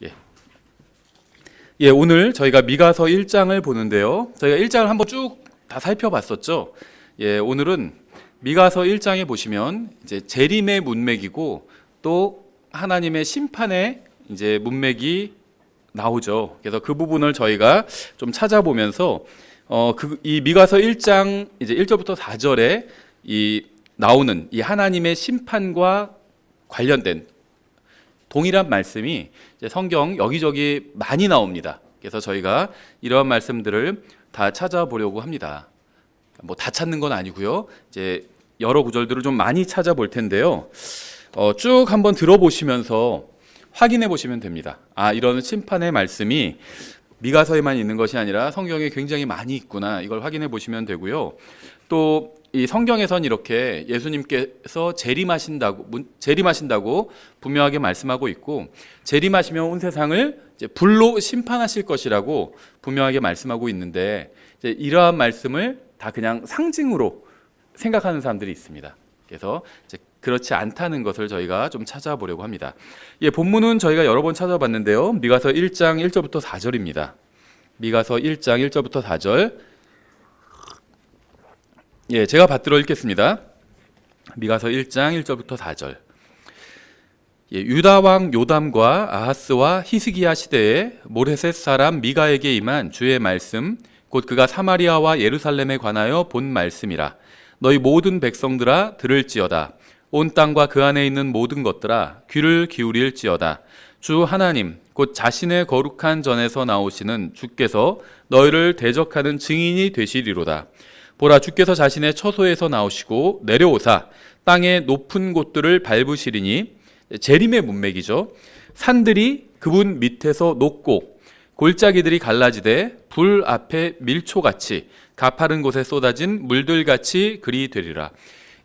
예. 예, 오늘 저희가 미가서 1장을 보는데요. 저희가 1장을 한번 쭉 다 살펴봤었죠. 예, 오늘은 미가서 1장에 보시면 이제 재림의 문맥이고 또 하나님의 심판의 이제 문맥이 나오죠. 그래서 그 부분을 저희가 좀 찾아보면서 이 미가서 1장 이제 1절부터 4절에 이 나오는 이 하나님의 심판과 관련된 동일한 말씀이 이제 성경 여기저기 많이 나옵니다. 그래서 저희가 이러한 말씀들을 다 찾아보려고 합니다. 뭐 다 찾는 건 아니고요. 이제 여러 구절들을 좀 많이 찾아볼 텐데요. 쭉 한번 들어보시면서 확인해 보시면 됩니다. 이런 심판의 말씀이 미가서에만 있는 것이 아니라 성경에 굉장히 많이 있구나. 이걸 확인해 보시면 되고요. 또 이 성경에선 이렇게 예수님께서 재림하신다고 분명하게 말씀하고 있고, 재림하시면 온 세상을 이제 불로 심판하실 것이라고 분명하게 말씀하고 있는데, 이제 이러한 말씀을 다 그냥 상징으로 생각하는 사람들이 있습니다. 그래서 이제 그렇지 않다는 것을 저희가 좀 찾아보려고 합니다. 예, 본문은 저희가 여러 번 찾아봤는데요. 미가서 1장 1절부터 4절입니다. 미가서 1장 1절부터 4절. 예, 제가 받들어 읽겠습니다. 미가서 1장 1절부터 4절. 예, 유다 왕 요담과 아하스와 히스기야 시대에 모레셋 사람 미가에게 임한 주의 말씀, 곧 그가 사마리아와 예루살렘에 관하여 본 말씀이라. 너희 모든 백성들아 들을지어다. 온 땅과 그 안에 있는 모든 것들아 귀를 기울일지어다. 주 하나님 곧 자신의 거룩한 전에서 나오시는 주께서 너희를 대적하는 증인이 되시리로다. 보라, 주께서 자신의 처소에서 나오시고 내려오사 땅의 높은 곳들을 밟으시리니, 재림의 문맥이죠. 산들이 그분 밑에서 녹고 골짜기들이 갈라지되 불 앞에 밀초같이 가파른 곳에 쏟아진 물들같이 그리 되리라.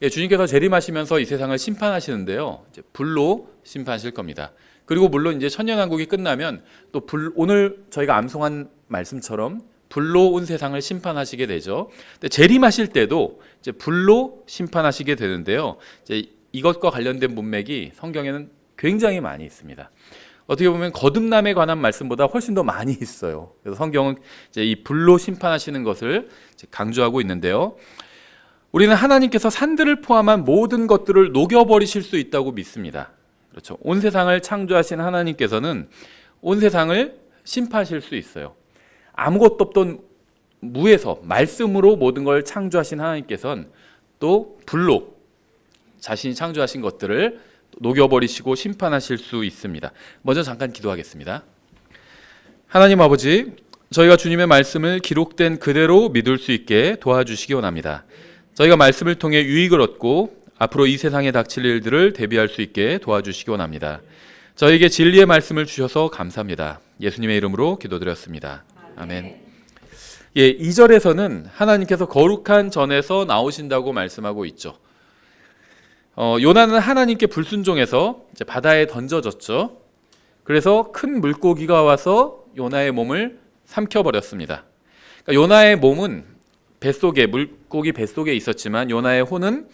예, 주님께서 재림하시면서 이 세상을 심판하시는데요. 이제 불로 심판하실 겁니다. 그리고 물론 이제 천년왕국이 끝나면 또 오늘 저희가 암송한 말씀처럼 불로 온 세상을 심판하시게 되죠. 근데 재림하실 때도 이제 불로 심판하시게 되는데요. 이제 이것과 관련된 문맥이 성경에는 굉장히 많이 있습니다. 어떻게 보면 거듭남에 관한 말씀보다 훨씬 더 많이 있어요. 그래서 성경은 이제 이 불로 심판하시는 것을 강조하고 있는데요. 우리는 하나님께서 산들을 포함한 모든 것들을 녹여버리실 수 있다고 믿습니다. 그렇죠. 온 세상을 창조하신 하나님께서는 온 세상을 심판하실 수 있어요. 아무것도 없던 무에서 말씀으로 모든 걸 창조하신 하나님께서는 또 불로 자신이 창조하신 것들을 녹여버리시고 심판하실 수 있습니다. 먼저 잠깐 기도하겠습니다. 하나님 아버지, 저희가 주님의 말씀을 기록된 그대로 믿을 수 있게 도와주시기 원합니다. 저희가 말씀을 통해 유익을 얻고 앞으로 이 세상에 닥칠 일들을 대비할 수 있게 도와주시기 원합니다. 저희에게 진리의 말씀을 주셔서 감사합니다. 예수님의 이름으로 기도드렸습니다. 아멘. 예, 2절에서는 하나님께서 거룩한 전에서 나오신다고 말씀하고 있죠. 요나는 하나님께 불순종해서 이제 바다에 던져졌죠. 그래서 큰 물고기가 와서 요나의 몸을 삼켜버렸습니다. 그러니까 요나의 몸은 물고기 뱃속에 있었지만 요나의 혼은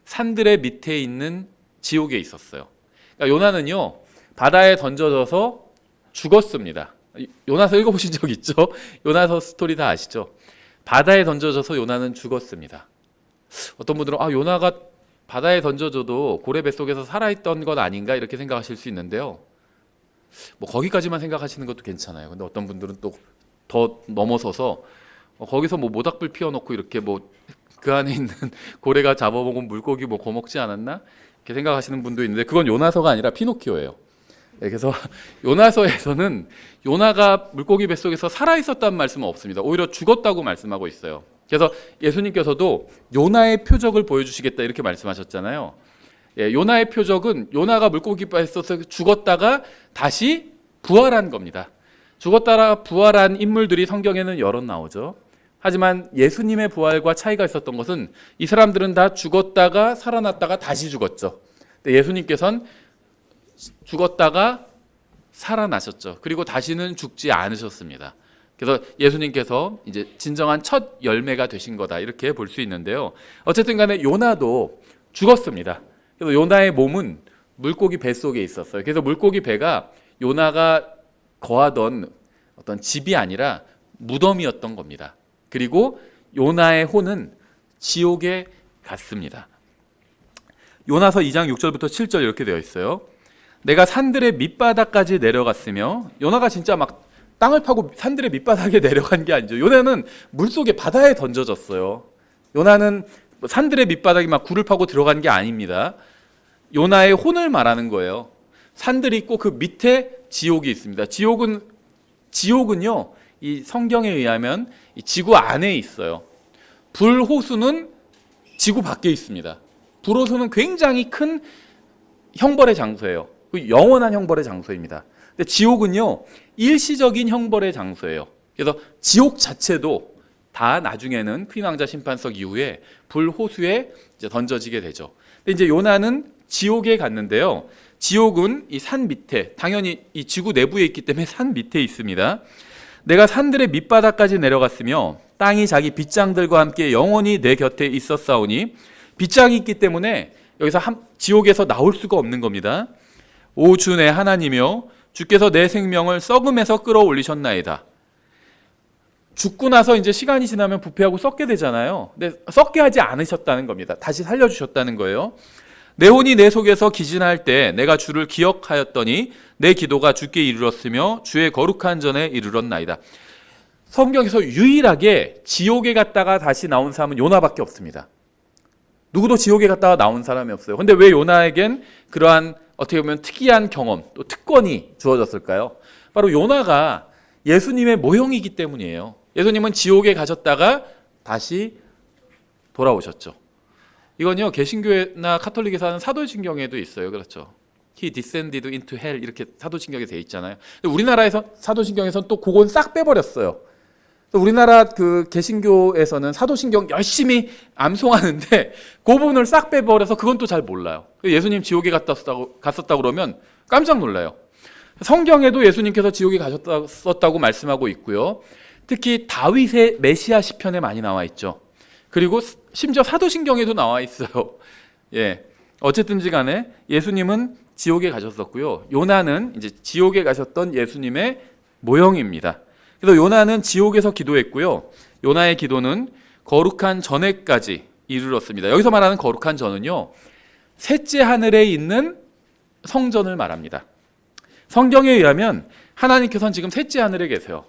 산들의 밑에 있는 지옥에 있었어요. 그러니까 요나는요, 바다에 던져져서 죽었습니다. 요나서 읽어보신 적 있죠? 요나서 스토리 다 아시죠? 바다에 던져져서 요나는 죽었습니다. 어떤 분들은 요나가 바다에 던져져도 고래 뱃속에서 살아있던 것 아닌가 이렇게 생각하실 수 있는데요. 뭐 거기까지만 생각하시는 것도 괜찮아요. 근데 어떤 분들은 또 더 넘어서서 거기서 뭐 모닥불 피워놓고 이렇게 뭐 그 안에 있는 고래가 잡아먹은 물고기 뭐 거먹지 않았나? 이렇게 생각하시는 분도 있는데 그건 요나서가 아니라 피노키오예요. 그래서 요나서에서는 요나가 물고기 뱃속에서 살아있었다는 말씀은 없습니다. 오히려 죽었다고 말씀하고 있어요. 그래서 예수님께서도 요나의 표적을 보여주시겠다 이렇게 말씀하셨잖아요. 예, 요나의 표적은 요나가 물고기 뱃속에서 죽었다가 다시 부활한 겁니다. 죽었다가 부활한 인물들이 성경에는 여럿 나오죠. 하지만 예수님의 부활과 차이가 있었던 것은 이 사람들은 다 죽었다가 살아났다가 다시 죽었죠. 근데 예수님께서는 죽었다가 살아나셨죠. 그리고 다시는 죽지 않으셨습니다. 그래서 예수님께서 이제 진정한 첫 열매가 되신 거다 이렇게 볼 수 있는데요. 어쨌든 간에 요나도 죽었습니다. 그래서 요나의 몸은 물고기 뱃속에 있었어요. 그래서 물고기 배가 요나가 거하던 어떤 집이 아니라 무덤이었던 겁니다. 그리고 요나의 혼은 지옥에 갔습니다. 요나서 2장 6절부터 7절 이렇게 되어 있어요. 내가 산들의 밑바닥까지 내려갔으며, 요나가 진짜 막 땅을 파고 산들의 밑바닥에 내려간 게 아니죠. 요나는 물속에 바다에 던져졌어요. 요나는 산들의 밑바닥에 막 굴을 파고 들어간 게 아닙니다. 요나의 혼을 말하는 거예요. 산들이 있고 그 밑에 지옥이 있습니다. 지옥은요, 이 성경에 의하면 이 지구 안에 있어요. 불호수는 지구 밖에 있습니다. 불호수는 굉장히 큰 형벌의 장소예요. 영원한 형벌의 장소입니다. 근데 지옥은요, 일시적인 형벌의 장소예요. 그래서 지옥 자체도 다 나중에는 퀸 왕자 심판석 이후에 불호수에 이제 던져지게 되죠. 근데 이제 요나는 지옥에 갔는데요. 지옥은 이 산 밑에, 당연히 이 지구 내부에 있기 때문에 산 밑에 있습니다. 내가 산들의 밑바닥까지 내려갔으며 땅이 자기 빗장들과 함께 영원히 내 곁에 있었사오니, 빗장이 있기 때문에 여기서 지옥에서 나올 수가 없는 겁니다. 오 주 내 하나님이여, 주께서 내 생명을 썩음에서 끌어올리셨나이다. 죽고 나서 이제 시간이 지나면 부패하고 썩게 되잖아요. 근데 썩게 하지 않으셨다는 겁니다. 다시 살려주셨다는 거예요. 내 혼이 내 속에서 기진할 때 내가 주를 기억하였더니 내 기도가 주께 이르렀으며 주의 거룩한 전에 이르렀나이다. 성경에서 유일하게 지옥에 갔다가 다시 나온 사람은 요나밖에 없습니다. 누구도 지옥에 갔다가 나온 사람이 없어요. 근데 왜 요나에겐 그러한 어떻게 보면 특이한 경험, 또 특권이 주어졌을까요? 바로 요나가 예수님의 모형이기 때문이에요. 예수님은 지옥에 가셨다가 다시 돌아오셨죠. 이건요, 개신교나 카톨릭에서 하는 사도신경에도 있어요. 그렇죠. He descended into hell 이렇게 사도신경에 돼 있잖아요. 근데 우리나라에서 사도신경에서는 또 그건 싹 빼버렸어요. 우리나라 그 개신교에서는 사도신경 열심히 암송하는데 그 부분을 싹 빼버려서 그건 또 잘 몰라요. 예수님 지옥에 갔었다고 그러면 깜짝 놀라요. 성경에도 예수님께서 지옥에 가셨다고 말씀하고 있고요. 특히 다윗의 메시아 시편에 많이 나와 있죠. 그리고 심지어 사도신경에도 나와 있어요. 예, 어쨌든지 간에 예수님은 지옥에 가셨었고요. 요나는 이제 지옥에 가셨던 예수님의 모형입니다. 그래서 요나는 지옥에서 기도했고요. 요나의 기도는 거룩한 전에까지 이르렀습니다. 여기서 말하는 거룩한 전은요, 셋째 하늘에 있는 성전을 말합니다. 성경에 의하면 하나님께서는 지금 셋째 하늘에 계세요.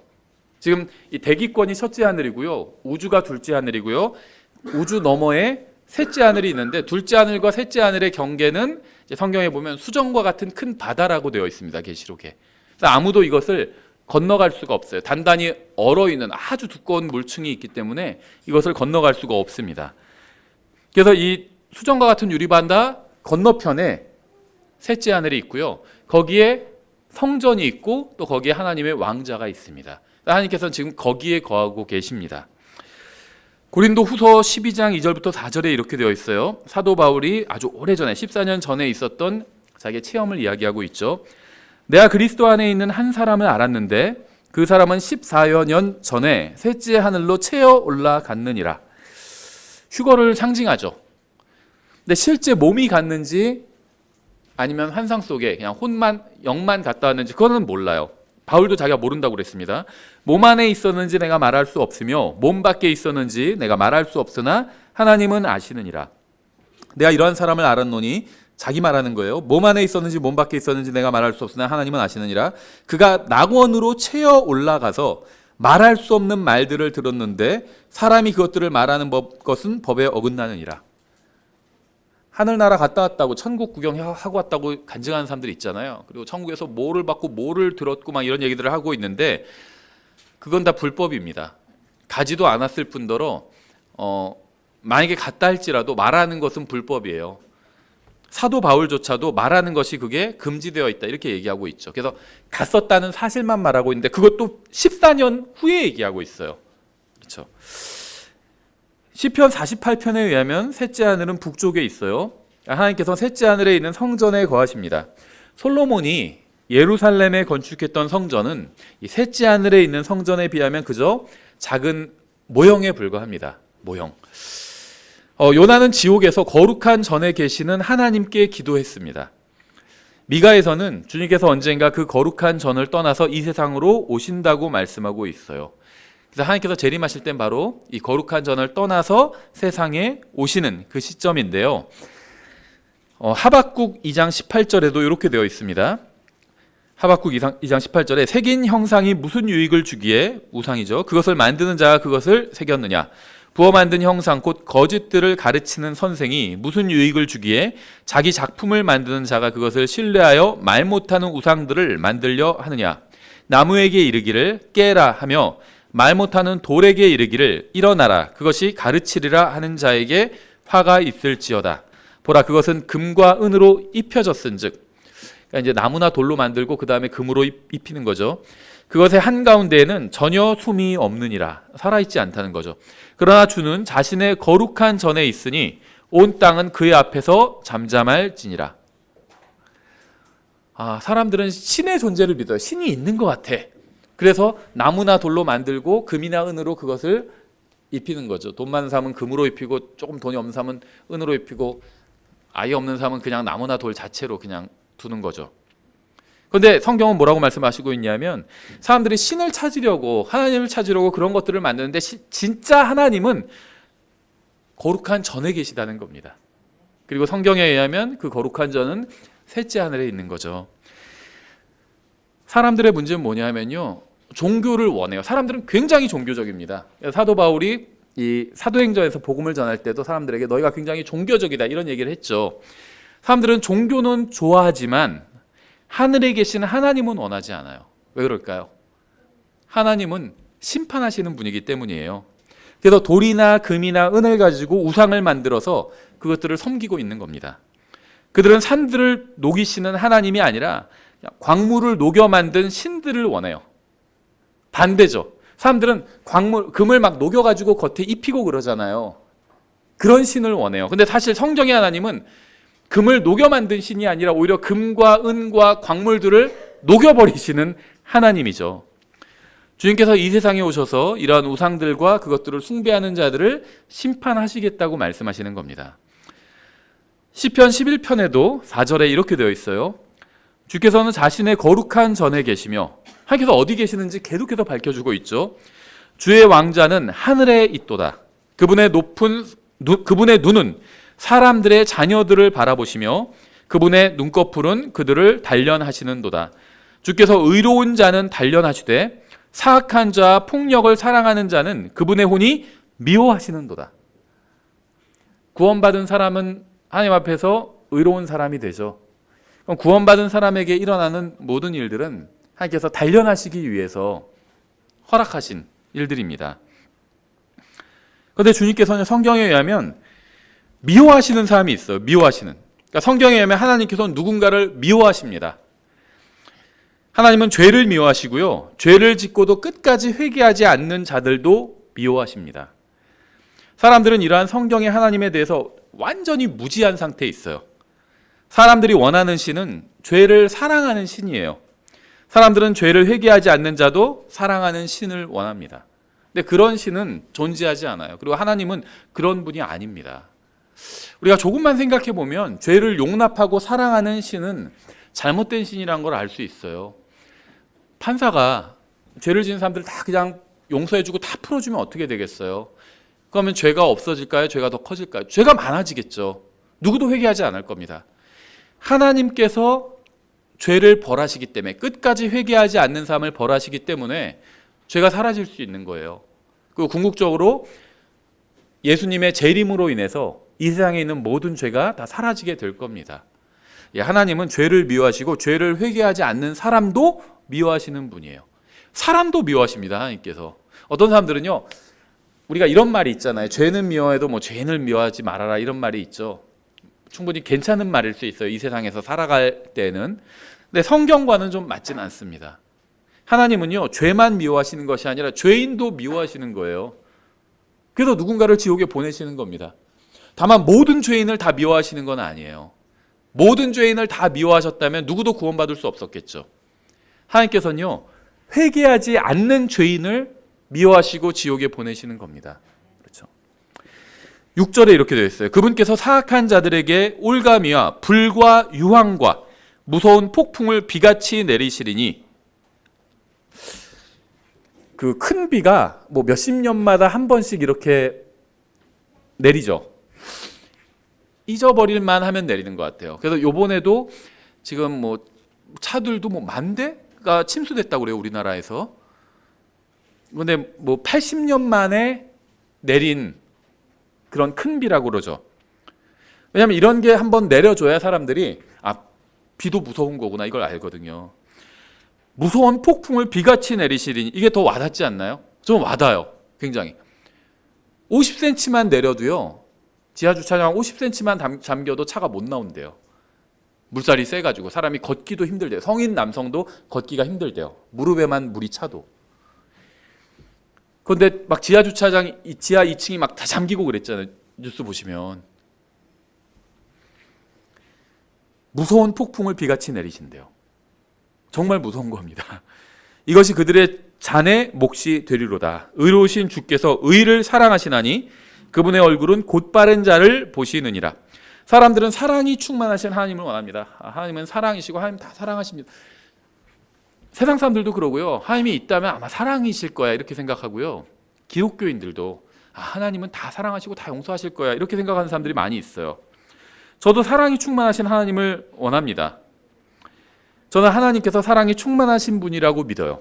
지금 이 대기권이 첫째 하늘이고요, 우주가 둘째 하늘이고요, 우주 너머에 셋째 하늘이 있는데 둘째 하늘과 셋째 하늘의 경계는 이제 성경에 보면 수정과 같은 큰 바다라고 되어 있습니다. 계시록에. 그래서 아무도 이것을 건너갈 수가 없어요. 단단히 얼어있는 아주 두꺼운 물층이 있기 때문에 이것을 건너갈 수가 없습니다. 그래서 이 수정과 같은 유리바다 건너편에 셋째 하늘이 있고요, 거기에 성전이 있고 또 거기에 하나님의 왕자가 있습니다. 하나님께서는 지금 거기에 거하고 계십니다. 고린도 후서 12장 2절부터 4절에 이렇게 되어 있어요. 사도 바울이 아주 오래전에 14년 전에 있었던 자기의 체험을 이야기하고 있죠. 내가 그리스도 안에 있는 한 사람을 알았는데 그 사람은 14여 년 전에 셋째 하늘로 채어 올라갔느니라. 휴거를 상징하죠. 근데 실제 몸이 갔는지 아니면 환상 속에 그냥 영만 갔다 왔는지 그거는 몰라요. 바울도 자기가 모른다고 그랬습니다. 몸 안에 있었는지 내가 말할 수 없으며 몸 밖에 있었는지 내가 말할 수 없으나 하나님은 아시느니라. 내가 이러한 사람을 알았노니, 자기 말하는 거예요. 몸 안에 있었는지 몸 밖에 있었는지 내가 말할 수 없으나 하나님은 아시느니라. 그가 낙원으로 채어 올라가서 말할 수 없는 말들을 들었는데 사람이 그것들을 말하는 것은 법에 어긋나느니라. 하늘나라 갔다 왔다고, 천국 구경하고 왔다고 간증하는 사람들이 있잖아요. 그리고 천국에서 뭐를 받고 뭐를 들었고 막 이런 얘기들을 하고 있는데 그건 다 불법입니다. 가지도 않았을 뿐더러 만약에 갔다 할지라도 말하는 것은 불법이에요. 사도 바울조차도 말하는 것이 그게 금지되어 있다 이렇게 얘기하고 있죠. 그래서 갔었다는 사실만 말하고 있는데 그것도 14년 후에 얘기하고 있어요. 그렇죠. 시편 48편에 의하면 셋째 하늘은 북쪽에 있어요. 하나님께서 셋째 하늘에 있는 성전에 거하십니다. 솔로몬이 예루살렘에 건축했던 성전은 이 셋째 하늘에 있는 성전에 비하면 그저 작은 모형에 불과합니다. 모형. 요나는 지옥에서 거룩한 전에 계시는 하나님께 기도했습니다. 미가에서는 주님께서 언젠가 그 거룩한 전을 떠나서 이 세상으로 오신다고 말씀하고 있어요. 그래서 하나님께서 재림하실 땐 바로 이 거룩한 전을 떠나서 세상에 오시는 그 시점인데요. 하박국 2장 18절에도 이렇게 되어 있습니다. 하박국 2장 18절에 새긴 형상이 무슨 유익을 주기에, 우상이죠, 그것을 만드는 자가 그것을 새겼느냐. 부어 만든 형상 곧 거짓들을 가르치는 선생이 무슨 유익을 주기에 자기 작품을 만드는 자가 그것을 신뢰하여 말 못하는 우상들을 만들려 하느냐. 나무에게 이르기를 깨라 하며 말 못하는 돌에게 이르기를 일어나라 그것이 가르치리라 하는 자에게 화가 있을지어다. 보라 그것은 금과 은으로 입혀졌은즉, 그러니까 이제 나무나 돌로 만들고 그 다음에 금으로 입히는 거죠. 그것의 한가운데에는 전혀 숨이 없느니라, 살아있지 않다는 거죠. 그러나 주는 자신의 거룩한 전에 있으니 온 땅은 그의 앞에서 잠잠할지니라. 사람들은 신의 존재를 믿어요. 신이 있는 것 같아. 그래서 나무나 돌로 만들고 금이나 은으로 그것을 입히는 거죠. 돈 많은 사람은 금으로 입히고 조금 돈이 없는 사람은 은으로 입히고 아예 없는 사람은 그냥 나무나 돌 자체로 그냥 두는 거죠. 그런데 성경은 뭐라고 말씀하시고 있냐면 사람들이 신을 찾으려고, 하나님을 찾으려고 그런 것들을 만드는데 진짜 하나님은 거룩한 전에 계시다는 겁니다. 그리고 성경에 의하면 그 거룩한 전은 셋째 하늘에 있는 거죠. 사람들의 문제는 뭐냐면요, 종교를 원해요. 사람들은 굉장히 종교적입니다. 사도 바울이 이 사도행전에서 복음을 전할 때도 사람들에게 너희가 굉장히 종교적이다 이런 얘기를 했죠. 사람들은 종교는 좋아하지만 하늘에 계신 하나님은 원하지 않아요. 왜 그럴까요? 하나님은 심판하시는 분이기 때문이에요. 그래서 돌이나 금이나 은을 가지고 우상을 만들어서 그것들을 섬기고 있는 겁니다. 그들은 산들을 녹이시는 하나님이 아니라 광물을 녹여 만든 신들을 원해요. 반대죠. 사람들은 금을 막 녹여가지고 겉에 입히고 그러잖아요. 그런 신을 원해요. 근데 사실 성경의 하나님은 금을 녹여 만든 신이 아니라 오히려 금과 은과 광물들을 녹여버리시는 하나님이죠. 주님께서 이 세상에 오셔서 이러한 우상들과 그것들을 숭배하는 자들을 심판하시겠다고 말씀하시는 겁니다. 시편 11편에도 4절에 이렇게 되어 있어요. 주께서는 자신의 거룩한 전에 계시며, 하나님께서 어디 계시는지 계속해서 밝혀주고 있죠. 주의 왕자는 하늘에 있도다. 그분의 눈은 사람들의 자녀들을 바라보시며 그분의 눈꺼풀은 그들을 단련하시는도다. 주께서 의로운 자는 단련하시되 사악한 자 폭력을 사랑하는 자는 그분의 혼이 미워하시는도다. 구원받은 사람은 하나님 앞에서 의로운 사람이 되죠. 그럼 구원받은 사람에게 일어나는 모든 일들은 하나님께서 단련하시기 위해서 허락하신 일들입니다. 그런데 주님께서는 성경에 의하면 미워하시는 사람이 있어요. 미워하시는. 그러니까 성경에 의하면 하나님께서는 누군가를 미워하십니다. 하나님은 죄를 미워하시고요, 죄를 짓고도 끝까지 회개하지 않는 자들도 미워하십니다. 사람들은 이러한 성경의 하나님에 대해서 완전히 무지한 상태에 있어요. 사람들이 원하는 신은 죄를 사랑하는 신이에요. 사람들은 죄를 회개하지 않는 자도 사랑하는 신을 원합니다. 근데 그런 신은 존재하지 않아요. 그리고 하나님은 그런 분이 아닙니다. 우리가 조금만 생각해 보면 죄를 용납하고 사랑하는 신은 잘못된 신이라는 걸 알 수 있어요. 판사가 죄를 지은 사람들 다 그냥 용서해주고 다 풀어주면 어떻게 되겠어요? 그러면 죄가 없어질까요? 죄가 더 커질까요? 죄가 많아지겠죠. 누구도 회개하지 않을 겁니다. 하나님께서 죄를 벌하시기 때문에, 끝까지 회개하지 않는 삶을 벌하시기 때문에 죄가 사라질 수 있는 거예요. 그리고 궁극적으로 예수님의 재림으로 인해서 이 세상에 있는 모든 죄가 다 사라지게 될 겁니다. 하나님은 죄를 미워하시고 죄를 회개하지 않는 사람도 미워하시는 분이에요. 사람도 미워하십니다, 하나님께서. 어떤 사람들은요, 우리가 이런 말이 있잖아요. 죄는 미워해도 뭐 죄인을 미워하지 말아라, 이런 말이 있죠. 충분히 괜찮은 말일 수 있어요, 이 세상에서 살아갈 때는. 근데 성경과는 좀 맞지는 않습니다. 하나님은요, 죄만 미워하시는 것이 아니라 죄인도 미워하시는 거예요. 그래서 누군가를 지옥에 보내시는 겁니다. 다만 모든 죄인을 다 미워하시는 건 아니에요. 모든 죄인을 다 미워하셨다면 누구도 구원받을 수 없었겠죠. 하나님께서는요, 회개하지 않는 죄인을 미워하시고 지옥에 보내시는 겁니다. 그렇죠. 6절에 이렇게 되어 있어요. 그분께서 사악한 자들에게 올가미와 불과 유황과 무서운 폭풍을 비같이 내리시리니. 그 큰 비가 뭐 몇십 년마다 한 번씩 이렇게 내리죠. 잊어버릴만 하면 내리는 것 같아요. 그래서 요번에도 지금 뭐 차들도 뭐 10,000대가 침수됐다고 그래요, 우리나라에서. 근데 뭐 80년 만에 내린 그런 큰 비라고 그러죠. 왜냐하면 이런 게 한번 내려줘야 사람들이 비도 무서운 거구나 이걸 알거든요. 무서운 폭풍을 비같이 내리시리니, 이게 더 와닿지 않나요? 좀 와닿아요. 굉장히. 50cm만 내려도요, 지하주차장 50cm만 잠겨도 차가 못 나온대요. 물살이 세가지고 사람이 걷기도 힘들대요. 성인 남성도 걷기가 힘들대요. 무릎에만 물이 차도. 그런데 막 지하주차장 지하 2층이 막 다 잠기고 그랬잖아요. 뉴스 보시면. 무서운 폭풍을 비같이 내리신대요. 정말 무서운 겁니다. 이것이 그들의 잔의 몫이 되리로다. 의로우신 주께서 의를 사랑하시나니 그분의 얼굴은 곧바른 자를 보시느니라. 사람들은 사랑이 충만하신 하나님을 원합니다. 하나님은 사랑이시고 하나님 다 사랑하십니다. 세상 사람들도 그러고요. 하나님이 있다면 아마 사랑이실 거야 이렇게 생각하고요. 기독교인들도 하나님은 다 사랑하시고 다 용서하실 거야 이렇게 생각하는 사람들이 많이 있어요. 저도 사랑이 충만하신 하나님을 원합니다. 저는 하나님께서 사랑이 충만하신 분이라고 믿어요.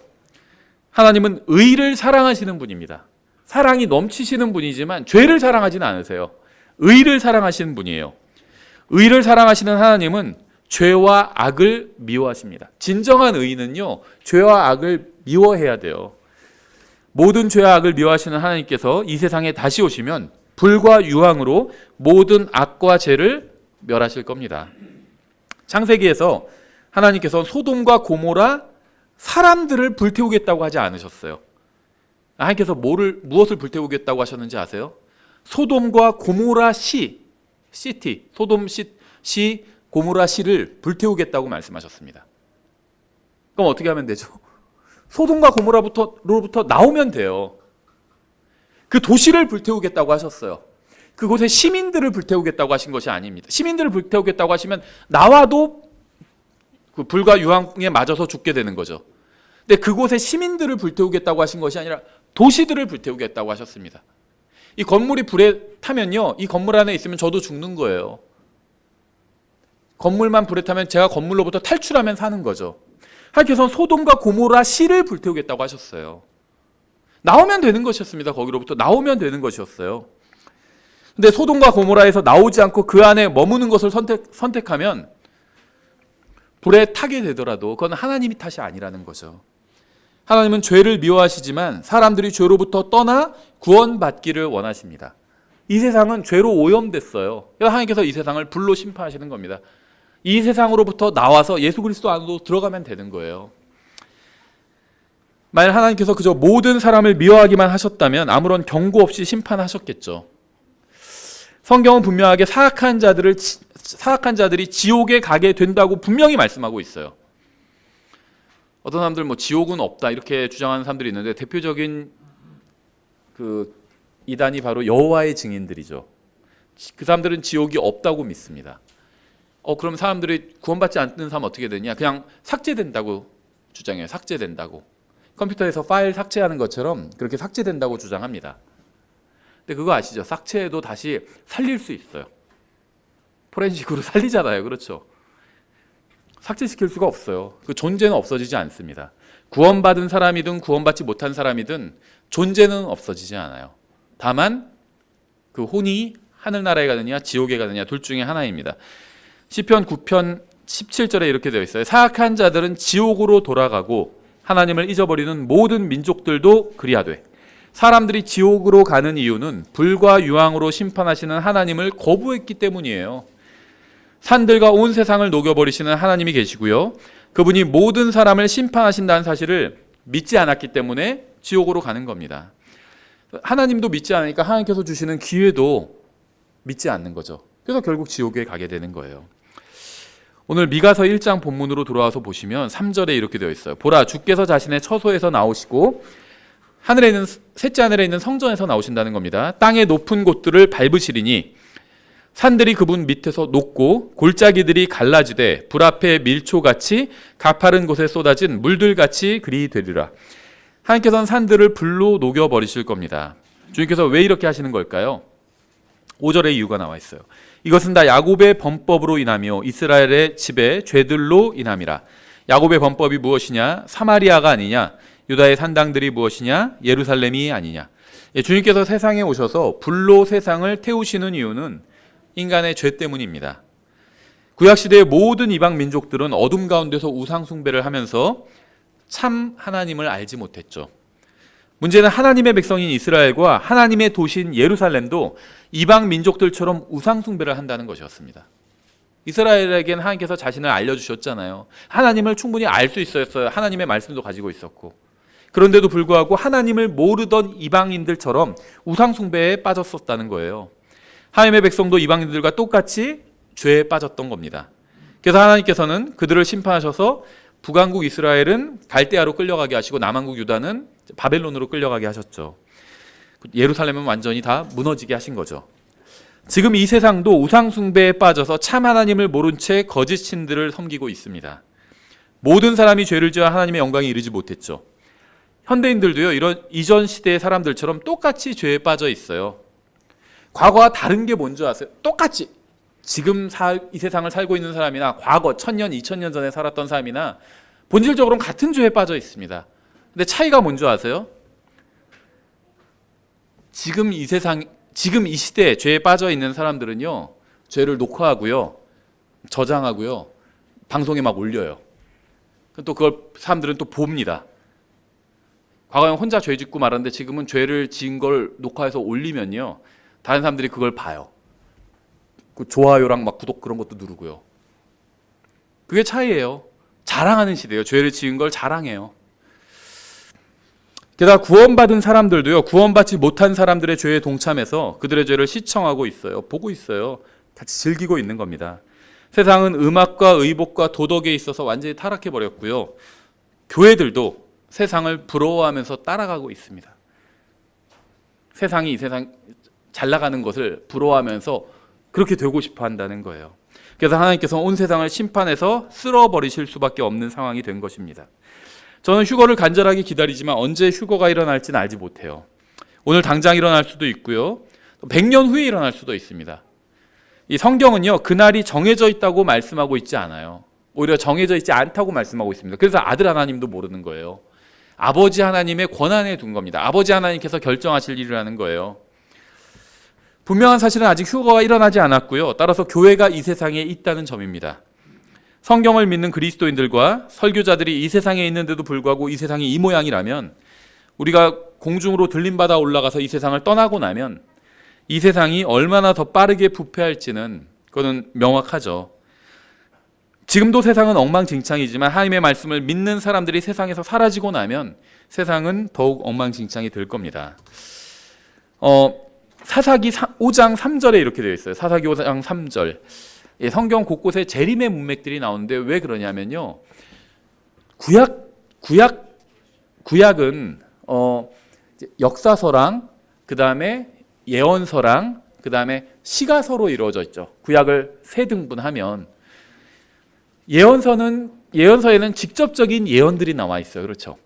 하나님은 의를 사랑하시는 분입니다. 사랑이 넘치시는 분이지만 죄를 사랑하지는 않으세요. 의를 사랑하시는 분이에요. 의를 사랑하시는 하나님은 죄와 악을 미워하십니다. 진정한 의는요, 죄와 악을 미워해야 돼요. 모든 죄와 악을 미워하시는 하나님께서 이 세상에 다시 오시면 불과 유황으로 모든 악과 죄를 멸하실 겁니다. 창세기에서 하나님께서 소돔과 고모라 사람들을 불태우겠다고 하지 않으셨어요. 하나님께서 무엇을 불태우겠다고 하셨는지 아세요? 소돔과 고모라 시티, 소돔 시, 고모라 시를 불태우겠다고 말씀하셨습니다. 그럼 어떻게 하면 되죠? 소돔과 고모라로부터 나오면 돼요. 그 도시를 불태우겠다고 하셨어요. 그곳의 시민들을 불태우겠다고 하신 것이 아닙니다. 시민들을 불태우겠다고 하시면 나와도 그 불과 유황에 맞아서 죽게 되는 거죠. 근데 그곳의 시민들을 불태우겠다고 하신 것이 아니라 도시들을 불태우겠다고 하셨습니다. 이 건물이 불에 타면요, 이 건물 안에 있으면 저도 죽는 거예요. 건물만 불에 타면 제가 건물로부터 탈출하면 사는 거죠. 하나님께서는 소돔과 고모라 시를 불태우겠다고 하셨어요. 나오면 되는 것이었습니다. 거기로부터 나오면 되는 것이었어요. 근데 소돔과 고모라에서 나오지 않고 그 안에 머무는 것을 선택하면 불에 타게 되더라도 그건 하나님이 탓이 아니라는 거죠. 하나님은 죄를 미워하시지만 사람들이 죄로부터 떠나 구원받기를 원하십니다. 이 세상은 죄로 오염됐어요. 그래서 하나님께서 이 세상을 불로 심판하시는 겁니다. 이 세상으로부터 나와서 예수 그리스도 안으로 들어가면 되는 거예요. 만약 하나님께서 그저 모든 사람을 미워하기만 하셨다면 아무런 경고 없이 심판하셨겠죠. 성경은 분명하게 사악한 자들이 지옥에 가게 된다고 분명히 말씀하고 있어요. 어떤 사람들 지옥은 없다 이렇게 주장하는 사람들이 있는데 대표적인 그 이단이 바로 여호와의 증인들이죠. 그 사람들은 지옥이 없다고 믿습니다. 그럼 사람들이 구원받지 않는 사람 어떻게 되냐? 그냥 삭제된다고 주장해요. 삭제된다고. 컴퓨터에서 파일 삭제하는 것처럼 그렇게 삭제된다고 주장합니다. 근데 그거 아시죠? 삭제해도 다시 살릴 수 있어요. 포렌식으로 살리잖아요. 그렇죠? 삭제시킬 수가 없어요. 그 존재는 없어지지 않습니다. 구원받은 사람이든 구원받지 못한 사람이든 존재는 없어지지 않아요. 다만 그 혼이 하늘나라에 가느냐 지옥에 가느냐 둘 중에 하나입니다. 시편 9편 17절에 이렇게 되어 있어요. 사악한 자들은 지옥으로 돌아가고 하나님을 잊어버리는 모든 민족들도 그리하되. 사람들이 지옥으로 가는 이유는 불과 유황으로 심판하시는 하나님을 거부했기 때문이에요. 산들과 온 세상을 녹여버리시는 하나님이 계시고요. 그분이 모든 사람을 심판하신다는 사실을 믿지 않았기 때문에 지옥으로 가는 겁니다. 하나님도 믿지 않으니까 하나님께서 주시는 기회도 믿지 않는 거죠. 그래서 결국 지옥에 가게 되는 거예요. 오늘 미가서 1장 본문으로 돌아와서 보시면 3절에 이렇게 되어 있어요. 보라, 주께서 자신의 처소에서 나오시고 셋째 하늘에 있는 성전에서 나오신다는 겁니다. 땅의 높은 곳들을 밟으시리니 산들이 그분 밑에서 녹고 골짜기들이 갈라지되 불 앞에 밀초같이 가파른 곳에 쏟아진 물들같이 그리 되리라. 하나님께서는 산들을 불로 녹여버리실 겁니다. 주님께서 왜 이렇게 하시는 걸까요? 5절의 이유가 나와 있어요. 이것은 다 야곱의 범법으로 인하며 이스라엘의 집의 죄들로 인함이라. 야곱의 범법이 무엇이냐? 사마리아가 아니냐? 유다의 산당들이 무엇이냐? 예루살렘이 아니냐? 주님께서 세상에 오셔서 불로 세상을 태우시는 이유는 인간의 죄 때문입니다. 구약시대의 모든 이방 민족들은 어둠 가운데서 우상 숭배를 하면서 참 하나님을 알지 못했죠. 문제는 하나님의 백성인 이스라엘과 하나님의 도시인 예루살렘도 이방 민족들처럼 우상 숭배를 한다는 것이었습니다. 이스라엘에게는 하나님께서 자신을 알려주셨잖아요. 하나님을 충분히 알 수 있었어요. 하나님의 말씀도 가지고 있었고. 그런데도 불구하고 하나님을 모르던 이방인들처럼 우상 숭배에 빠졌었다는 거예요. 하나님의 백성도 이방인들과 똑같이 죄에 빠졌던 겁니다. 그래서 하나님께서는 그들을 심판하셔서 북왕국 이스라엘은 갈대아로 끌려가게 하시고 남왕국 유다는 바벨론으로 끌려가게 하셨죠. 예루살렘은 완전히 다 무너지게 하신 거죠. 지금 이 세상도 우상 숭배에 빠져서 참 하나님을 모른 채 거짓 신들을 섬기고 있습니다. 모든 사람이 죄를 지어 하나님의 영광에 이르지 못했죠. 현대인들도요, 이런 이전 시대의 사람들처럼 똑같이 죄에 빠져 있어요. 과거와 다른 게 뭔지 아세요? 똑같이 지금 이 세상을 살고 있는 사람이나 과거 1000년, 2000년 전에 살았던 사람이나 본질적으로는 같은 죄에 빠져 있습니다. 근데 차이가 뭔지 아세요? 지금 이 시대에 죄에 빠져 있는 사람들은요, 죄를 녹화하고요, 저장하고요, 방송에 막 올려요. 또 그걸 사람들은 또 봅니다. 과거에 혼자 죄 짓고 말았는데 지금은 죄를 지은 걸 녹화해서 올리면요, 다른 사람들이 그걸 봐요. 그 좋아요랑 막 구독 그런 것도 누르고요. 그게 차이예요. 자랑하는 시대예요. 죄를 지은 걸 자랑해요. 게다가 구원받은 사람들도요, 구원받지 못한 사람들의 죄에 동참해서 그들의 죄를 시청하고 있어요. 보고 있어요. 같이 즐기고 있는 겁니다. 세상은 음악과 의복과 도덕에 있어서 완전히 타락해버렸고요. 교회들도 세상을 부러워하면서 따라가고 있습니다. 세상이 이 세상 잘 나가는 것을 부러워하면서 그렇게 되고 싶어 한다는 거예요. 그래서 하나님께서 온 세상을 심판해서 쓸어버리실 수밖에 없는 상황이 된 것입니다. 저는 휴거를 간절하게 기다리지만 언제 휴거가 일어날지는 알지 못해요. 오늘 당장 일어날 수도 있고요, 100년 후에 일어날 수도 있습니다. 이 성경은요, 그날이 정해져 있다고 말씀하고 있지 않아요. 오히려 정해져 있지 않다고 말씀하고 있습니다. 그래서 아들 하나님도 모르는 거예요. 아버지 하나님의 권한에 둔 겁니다. 아버지 하나님께서 결정하실 일이라는 거예요. 분명한 사실은 아직 휴거가 일어나지 않았고요, 따라서 교회가 이 세상에 있다는 점입니다. 성경을 믿는 그리스도인들과 설교자들이 이 세상에 있는데도 불구하고 이 세상이 이 모양이라면, 우리가 공중으로 들림받아 올라가서 이 세상을 떠나고 나면 이 세상이 얼마나 더 빠르게 부패할지는 그거는 명확하죠. 지금도 세상은 엉망진창이지만 하나님의 말씀을 믿는 사람들이 세상에서 사라지고 나면 세상은 더욱 엉망진창이 될 겁니다. 사사기 5장 3절에 이렇게 되어 있어요. 사사기 5장 3절. 성경 곳곳에 재림의 문맥들이 나오는데 왜 그러냐면요, 구약은 역사서랑 그 다음에 예언서랑 그 다음에 시가서로 이루어져 있죠. 구약을 세 등분하면 예언서에는 직접적인 예언들이 나와 있어요. 그렇죠?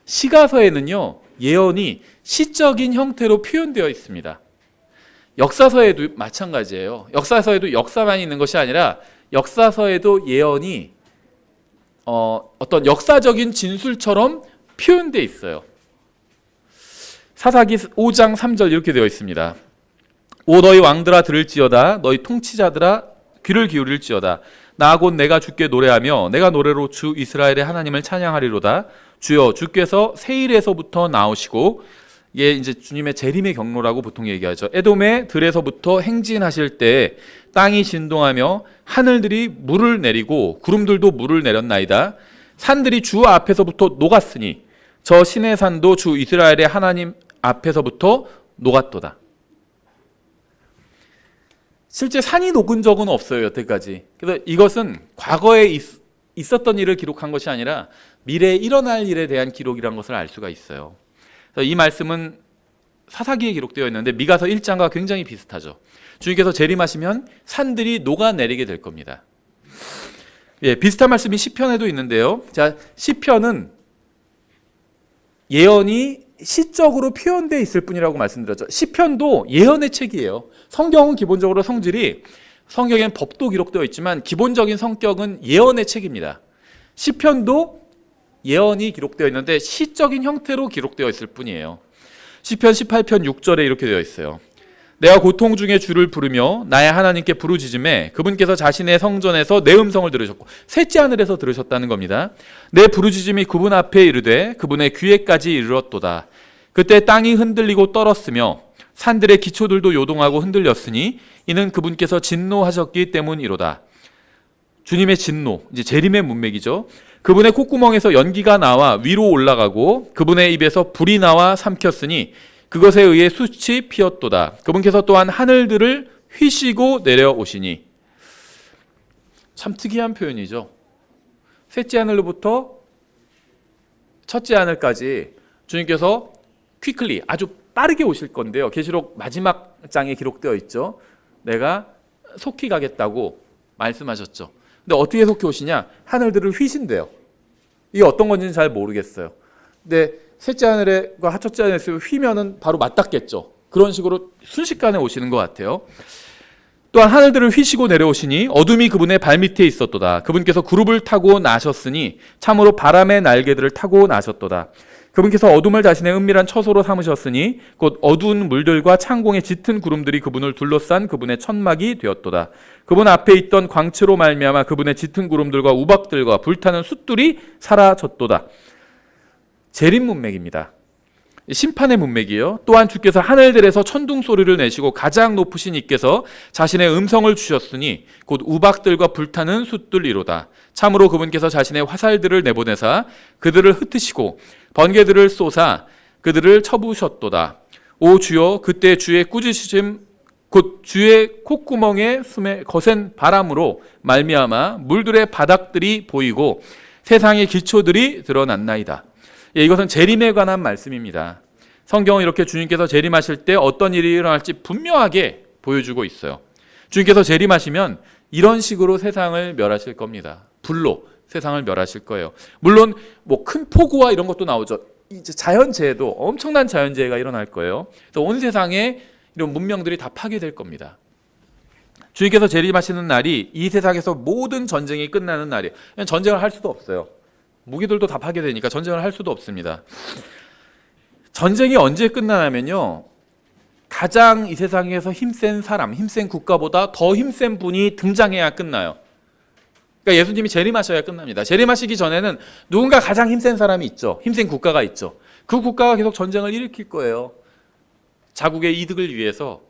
시가서에는요, 예언이 시적인 형태로 표현되어 있습니다. 역사서에도 마찬가지예요. 역사서에도 역사만 있는 것이 아니라 역사서에도 예언이 어떤 역사적인 진술처럼 표현되어 있어요. 사사기 5장 3절 이렇게 되어 있습니다. 오 너희 왕들아 들을지어다. 너희 통치자들아 귀를 기울일지어다. 나 곧 내가 주께 노래하며 내가 노래로 주 이스라엘의 하나님을 찬양하리로다. 주여 주께서 세일에서부터 나오시고, 이게 이제 주님의 재림의 경로라고 보통 얘기하죠. 에돔의 들에서부터 행진하실 때 땅이 진동하며 하늘들이 물을 내리고 구름들도 물을 내렸나이다. 산들이 주 앞에서부터 녹았으니 저 신의 산도 주 이스라엘의 하나님 앞에서부터 녹았도다. 실제 산이 녹은 적은 없어요, 여태까지. 그래서 이것은 과거에 있었던 일을 기록한 것이 아니라 미래에 일어날 일에 대한 기록이라는 것을 알 수가 있어요. 그래서 이 말씀은 사사기에 기록되어 있는데 미가서 1장과 굉장히 비슷하죠. 주님께서 재림하시면 산들이 녹아내리게 될 겁니다. 예, 비슷한 말씀이 시편에도 있는데요. 자, 시편은 예언이 시적으로 표현되어 있을 뿐이라고 말씀드렸죠. 시편도 예언의 책이에요. 성경은 기본적으로 성경에는 법도 기록되어 있지만 기본적인 성격은 예언의 책입니다. 시편도 예언이 기록되어 있는데 시적인 형태로 기록되어 있을 뿐이에요. 시편 18편 6절에 이렇게 되어 있어요. 내가 고통 중에 주를 부르며 나의 하나님께 부르짖음에 그분께서 자신의 성전에서 내 음성을 들으셨고, 셋째 하늘에서 들으셨다는 겁니다. 내 부르짖음이 그분 앞에 이르되 그분의 귀에까지 이르렀도다. 그때 땅이 흔들리고 떨었으며 산들의 기초들도 요동하고 흔들렸으니 이는 그분께서 진노하셨기 때문이로다. 주님의 진노, 이제 재림의 문맥이죠. 그분의 콧구멍에서 연기가 나와 위로 올라가고 그분의 입에서 불이 나와 삼켰으니 그것에 의해 숯이 피었도다. 그분께서 또한 하늘들을 휘시고 내려오시니. 참 특이한 표현이죠. 셋째 하늘로부터 첫째 하늘까지 주님께서 퀵클리, 아주 빠르게 오실 건데요. 계시록 마지막 장에 기록되어 있죠. 내가 속히 가겠다고 말씀하셨죠. 근데 어떻게 속히 오시냐? 하늘들을 휘신대요. 이게 어떤 건지는 잘 모르겠어요. 근데 셋째 하늘과 첫째 하늘에서 휘면은 바로 맞닿겠죠. 그런 식으로 순식간에 오시는 것 같아요. 또한 하늘들을 휘시고 내려오시니 어둠이 그분의 발밑에 있었도다. 그분께서 구름을 타고 나셨으니 참으로 바람의 날개들을 타고 나셨도다. 그분께서 어둠을 자신의 은밀한 처소로 삼으셨으니 곧 어두운 물들과 창공의 짙은 구름들이 그분을 둘러싼 그분의 천막이 되었도다. 그분 앞에 있던 광채로 말미암아 그분의 짙은 구름들과 우박들과 불타는 숫들이 사라졌도다. 재림 문맥입니다. 심판의 문맥이요. 또한 주께서 하늘들에서 천둥 소리를 내시고 가장 높으신 이께서 자신의 음성을 주셨으니 곧 우박들과 불타는 숫들이로다. 참으로 그분께서 자신의 화살들을 내보내사 그들을 흩으시고 번개들을 쏘사 그들을 쳐부으셨도다. 오 주여, 그때 주의 꾸짖으심 곧 주의 콧구멍에 숨에 거센 바람으로 말미암아 물들의 바닥들이 보이고 세상의 기초들이 드러났나이다. 예, 이것은 재림에 관한 말씀입니다. 성경은 이렇게 주님께서 재림하실 때 어떤 일이 일어날지 분명하게 보여주고 있어요. 주님께서 재림하시면 이런 식으로 세상을 멸하실 겁니다. 불로 세상을 멸하실 거예요. 물론 뭐 큰 폭우와 이런 것도 나오죠. 이제 자연재해도 엄청난 자연재해가 일어날 거예요. 그래서 온 세상에 이런 문명들이 다 파괴될 겁니다. 주님께서 재림하시는 날이 이 세상에서 모든 전쟁이 끝나는 날이에요. 전쟁을 할 수도 없어요. 무기들도 다 파괴되니까 전쟁을 할 수도 없습니다. 전쟁이 언제 끝나냐면요, 가장 이 세상에서 힘센 사람, 힘센 국가보다 더 힘센 분이 등장해야 끝나요. 그러니까 예수님이 재림하셔야 끝납니다. 재림하시기 전에는 누군가 가장 힘센 사람이 있죠. 힘센 국가가 있죠. 그 국가가 계속 전쟁을 일으킬 거예요. 자국의 이득을 위해서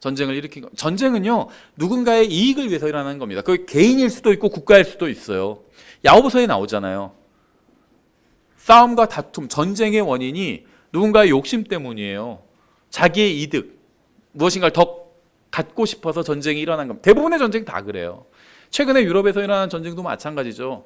전쟁을 일으킨 거. 전쟁은요, 누군가의 이익을 위해서 일어나는 겁니다. 그게 개인일 수도 있고 국가일 수도 있어요. 야고보서에 나오잖아요. 싸움과 다툼, 전쟁의 원인이 누군가의 욕심 때문이에요. 자기의 이득, 무엇인가를 더 갖고 싶어서 전쟁이 일어난 겁니다. 대부분의 전쟁이 다 그래요. 최근에 유럽에서 일어난 전쟁도 마찬가지죠.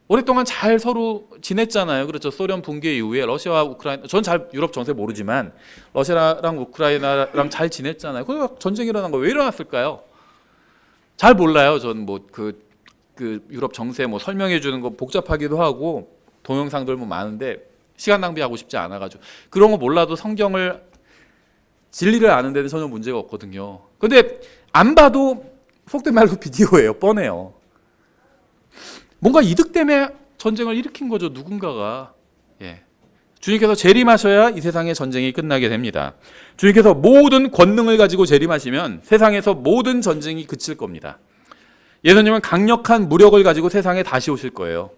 오랫동안 잘 서로 지냈잖아요. 그렇죠. 소련 붕괴 이후에 러시아와 우크라이나, 전 잘 유럽 정세 모르지만 러시아랑 우크라이나랑 잘 지냈잖아요. 그래서 전쟁이 일어난 거 왜 일어났을까요? 잘 몰라요. 전 뭐 그 유럽 정세 뭐 설명해 주는 거 복잡하기도 하고 동영상들 뭐 많은데 시간 낭비하고 싶지 않아가지고 그런 거 몰라도 성경을 진리를 아는 데는 전혀 문제가 없거든요. 근데 안 봐도 속된 말로 비디오예요. 뻔해요. 뭔가 이득 때문에 전쟁을 일으킨 거죠. 누군가가. 예. 주님께서 재림하셔야 이 세상의 전쟁이 끝나게 됩니다. 주님께서 모든 권능을 가지고 재림하시면 세상에서 모든 전쟁이 그칠 겁니다. 예수님은 강력한 무력을 가지고 세상에 다시 오실 거예요.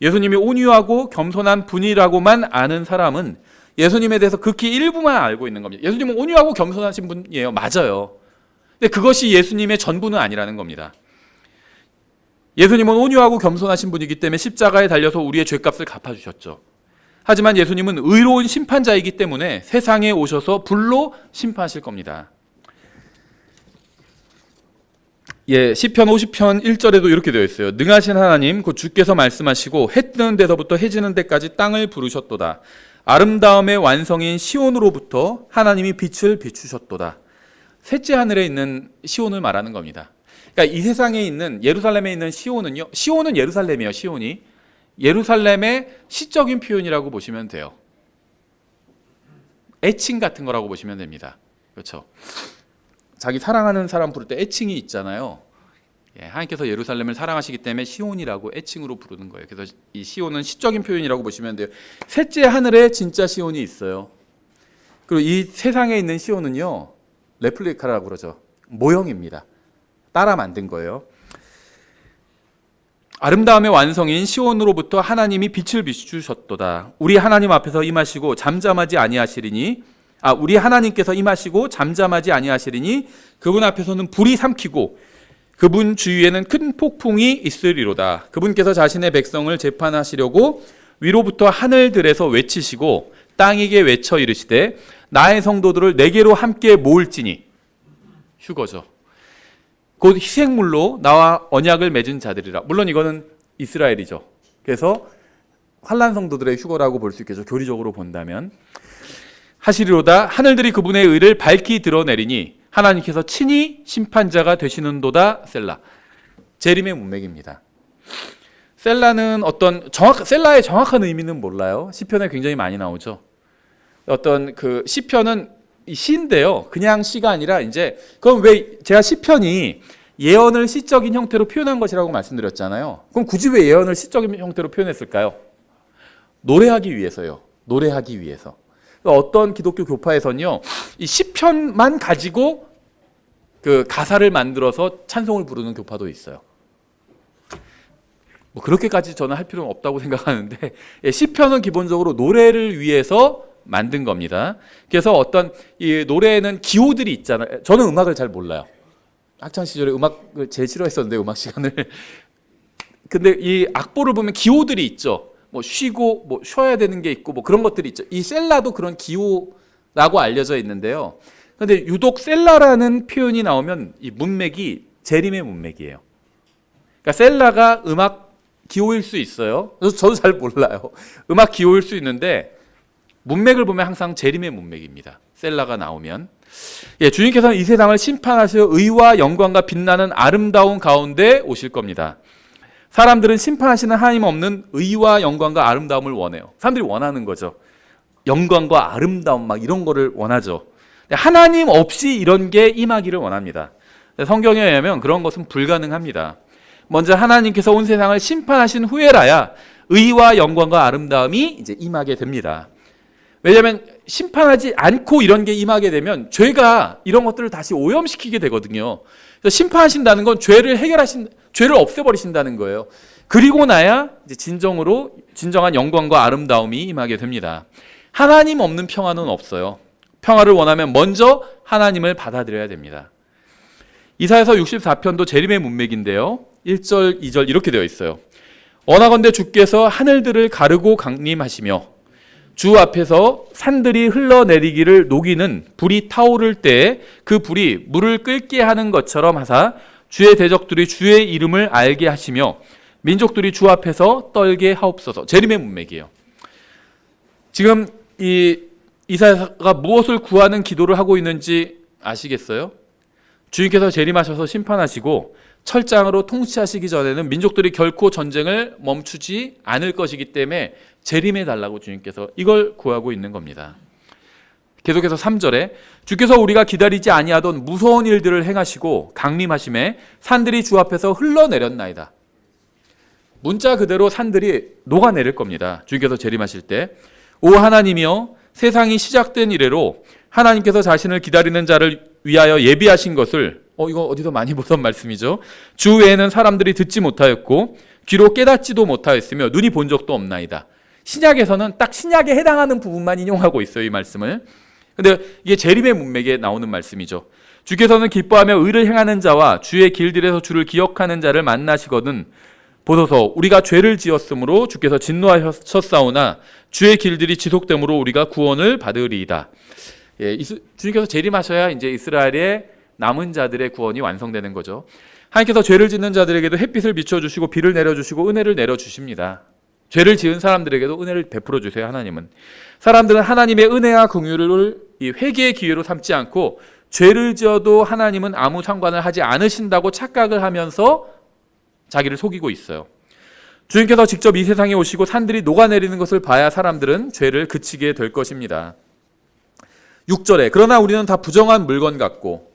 예수님이 온유하고 겸손한 분이라고만 아는 사람은 예수님에 대해서 극히 일부만 알고 있는 겁니다. 예수님은 온유하고 겸손하신 분이에요. 맞아요. 근데 그것이 예수님의 전부는 아니라는 겁니다. 예수님은 온유하고 겸손하신 분이기 때문에 십자가에 달려서 우리의 죄값을 갚아주셨죠. 하지만 예수님은 의로운 심판자이기 때문에 세상에 오셔서 불로 심판하실 겁니다. 예, 시편 50편 1절에도 이렇게 되어 있어요. 능하신 하나님 곧 주께서 말씀하시고 해 뜨는 데서부터 해 지는 데까지 땅을 부르셨도다. 아름다움의 완성인 시온으로부터 하나님이 빛을 비추셨도다. 셋째 하늘에 있는 시온을 말하는 겁니다. 그러니까 이 세상에 있는 예루살렘에 있는 시온은요. 시온은 예루살렘이에요. 시온이 예루살렘의 시적인 표현이라고 보시면 돼요. 애칭 같은 거라고 보시면 됩니다. 그렇죠? 자기 사랑하는 사람 부를 때 애칭이 있잖아요. 하나님께서 예루살렘을 사랑하시기 때문에 시온이라고 애칭으로 부르는 거예요. 그래서 이 시온은 시적인 표현이라고 보시면 돼요. 셋째 하늘에 진짜 시온이 있어요. 그리고 이 세상에 있는 시온은요, 레플리카라고 그러죠. 모형입니다. 따라 만든 거예요. 아름다움의 완성인 시온으로부터 하나님이 빛을 비추셨도다. 우리 하나님 앞에서 임하시고 잠잠하지 아니하시리니, 우리 하나님께서 임하시고 잠잠하지 아니하시리니 그분 앞에서는 불이 삼키고 그분 주위에는 큰 폭풍이 있으리로다. 그분께서 자신의 백성을 재판하시려고 위로부터 하늘들에서 외치시고 땅에게 외쳐 이르시되 나의 성도들을 내게로 함께 모을지니, 휴거죠. 곧 희생물로 나와 언약을 맺은 자들이라. 물론 이거는 이스라엘이죠. 그래서 환난 성도들의 휴거라고 볼 수 있겠죠. 교리적으로 본다면. 하시리로다. 하늘들이 그분의 의를 밝히 드러내리니 하나님께서 친히 심판자가 되시는도다. 셀라. 재림의 문맥입니다. 셀라는 셀라의 정확한 의미는 몰라요. 시편에 굉장히 많이 나오죠. 어떤 그 시편은 시인데요. 그냥 시가 아니라 그럼 왜 제가 시편이 예언을 시적인 형태로 표현한 것이라고 말씀드렸잖아요. 그럼 굳이 왜 예언을 시적인 형태로 표현했을까요? 노래하기 위해서요. 노래하기 위해서. 어떤 기독교 교파에서는요, 이 시편만 가지고 그 가사를 만들어서 찬송을 부르는 교파도 있어요. 뭐 그렇게까지 저는 할 필요는 없다고 생각하는데, 시편은 기본적으로 노래를 위해서 만든 겁니다. 그래서 어떤 이 노래에는 기호들이 있잖아요. 저는 음악을 잘 몰라요. 학창 시절에 음악을 제일 싫어했었는데, 음악 시간을. 근데 이 악보를 보면 기호들이 있죠. 뭐 쉬고 뭐 쉬어야 되는 게 있고 뭐 그런 것들이 있죠. 이 셀라도 그런 기호라고 알려져 있는데요. 그런데 유독 셀라라는 표현이 나오면 이 문맥이 재림의 문맥이에요. 그러니까 셀라가 음악 기호일 수 있어요. 그래서 저도 잘 몰라요. 음악 기호일 수 있는데 문맥을 보면 항상 재림의 문맥입니다. 셀라가 나오면. 주님께서는 이 세상을 심판하시어 의와 영광과 빛나는 아름다운 가운데 오실 겁니다. 사람들은 심판하시는 하나님 없는 의와 영광과 아름다움을 원해요. 사람들이 원하는 거죠. 영광과 아름다움 막 이런 거를 원하죠. 하나님 없이 이런 게 임하기를 원합니다. 성경에 의하면 그런 것은 불가능합니다. 먼저 하나님께서 온 세상을 심판하신 후에라야 의와 영광과 아름다움이 임하게 됩니다. 왜냐하면 심판하지 않고 이런 게 임하게 되면 죄가 이런 것들을 다시 오염시키게 되거든요. 그래서 심판하신다는 건 죄를 없애버리신다는 거예요. 그리고 나야 진정한 영광과 아름다움이 임하게 됩니다. 하나님 없는 평화는 없어요. 평화를 원하면 먼저 하나님을 받아들여야 됩니다. 이사야서 64편도 재림의 문맥인데요. 1절, 2절 이렇게 되어 있어요. 원하건대 주께서 하늘들을 가르고 강림하시며 주 앞에서 산들이 흘러내리기를 녹이는 불이 타오를 때 그 불이 물을 끓게 하는 것처럼 하사 주의 대적들이 주의 이름을 알게 하시며 민족들이 주 앞에서 떨게 하옵소서. 재림의 문맥이에요. 지금 이 이사야가 무엇을 구하는 기도를 하고 있는지 아시겠어요? 주님께서 재림하셔서 심판하시고 철장으로 통치하시기 전에는 민족들이 결코 전쟁을 멈추지 않을 것이기 때문에 재림해 달라고 주님께서 이걸 구하고 있는 겁니다. 계속해서 3절에 주께서 우리가 기다리지 아니하던 무서운 일들을 행하시고 강림하심에 산들이 주 앞에서 흘러내렸나이다. 문자 그대로 산들이 녹아내릴 겁니다. 주님께서 재림하실 때. 오 하나님이여, 세상이 시작된 이래로 하나님께서 자신을 기다리는 자를 위하여 예비하신 것을, 이거 어디서 많이 보던 말씀이죠. 주 외에는 사람들이 듣지 못하였고 귀로 깨닫지도 못하였으며 눈이 본 적도 없나이다. 신약에서는 딱 신약에 해당하는 부분만 인용하고 있어요, 이 말씀을. 근데 이게 재림의 문맥에 나오는 말씀이죠. 주께서는 기뻐하며 의를 행하는 자와 주의 길들에서 주를 기억하는 자를 만나시거든 보소서. 우리가 죄를 지었으므로 주께서 진노하셨사오나 주의 길들이 지속됨으로 우리가 구원을 받으리이다. 주님께서 재림하셔야 이제 이스라엘의 남은 자들의 구원이 완성되는 거죠. 하나님께서 죄를 짓는 자들에게도 햇빛을 비춰주시고 비를 내려주시고 은혜를 내려주십니다. 죄를 지은 사람들에게도 은혜를 베풀어 주세요. 하나님은. 사람들은 하나님의 은혜와 긍휼을 이 회개의 기회로 삼지 않고 죄를 지어도 하나님은 아무 상관을 하지 않으신다고 착각을 하면서 자기를 속이고 있어요. 주님께서 직접 이 세상에 오시고 산들이 녹아내리는 것을 봐야 사람들은 죄를 그치게 될 것입니다. 6절에 그러나 우리는 다 부정한 물건 같고,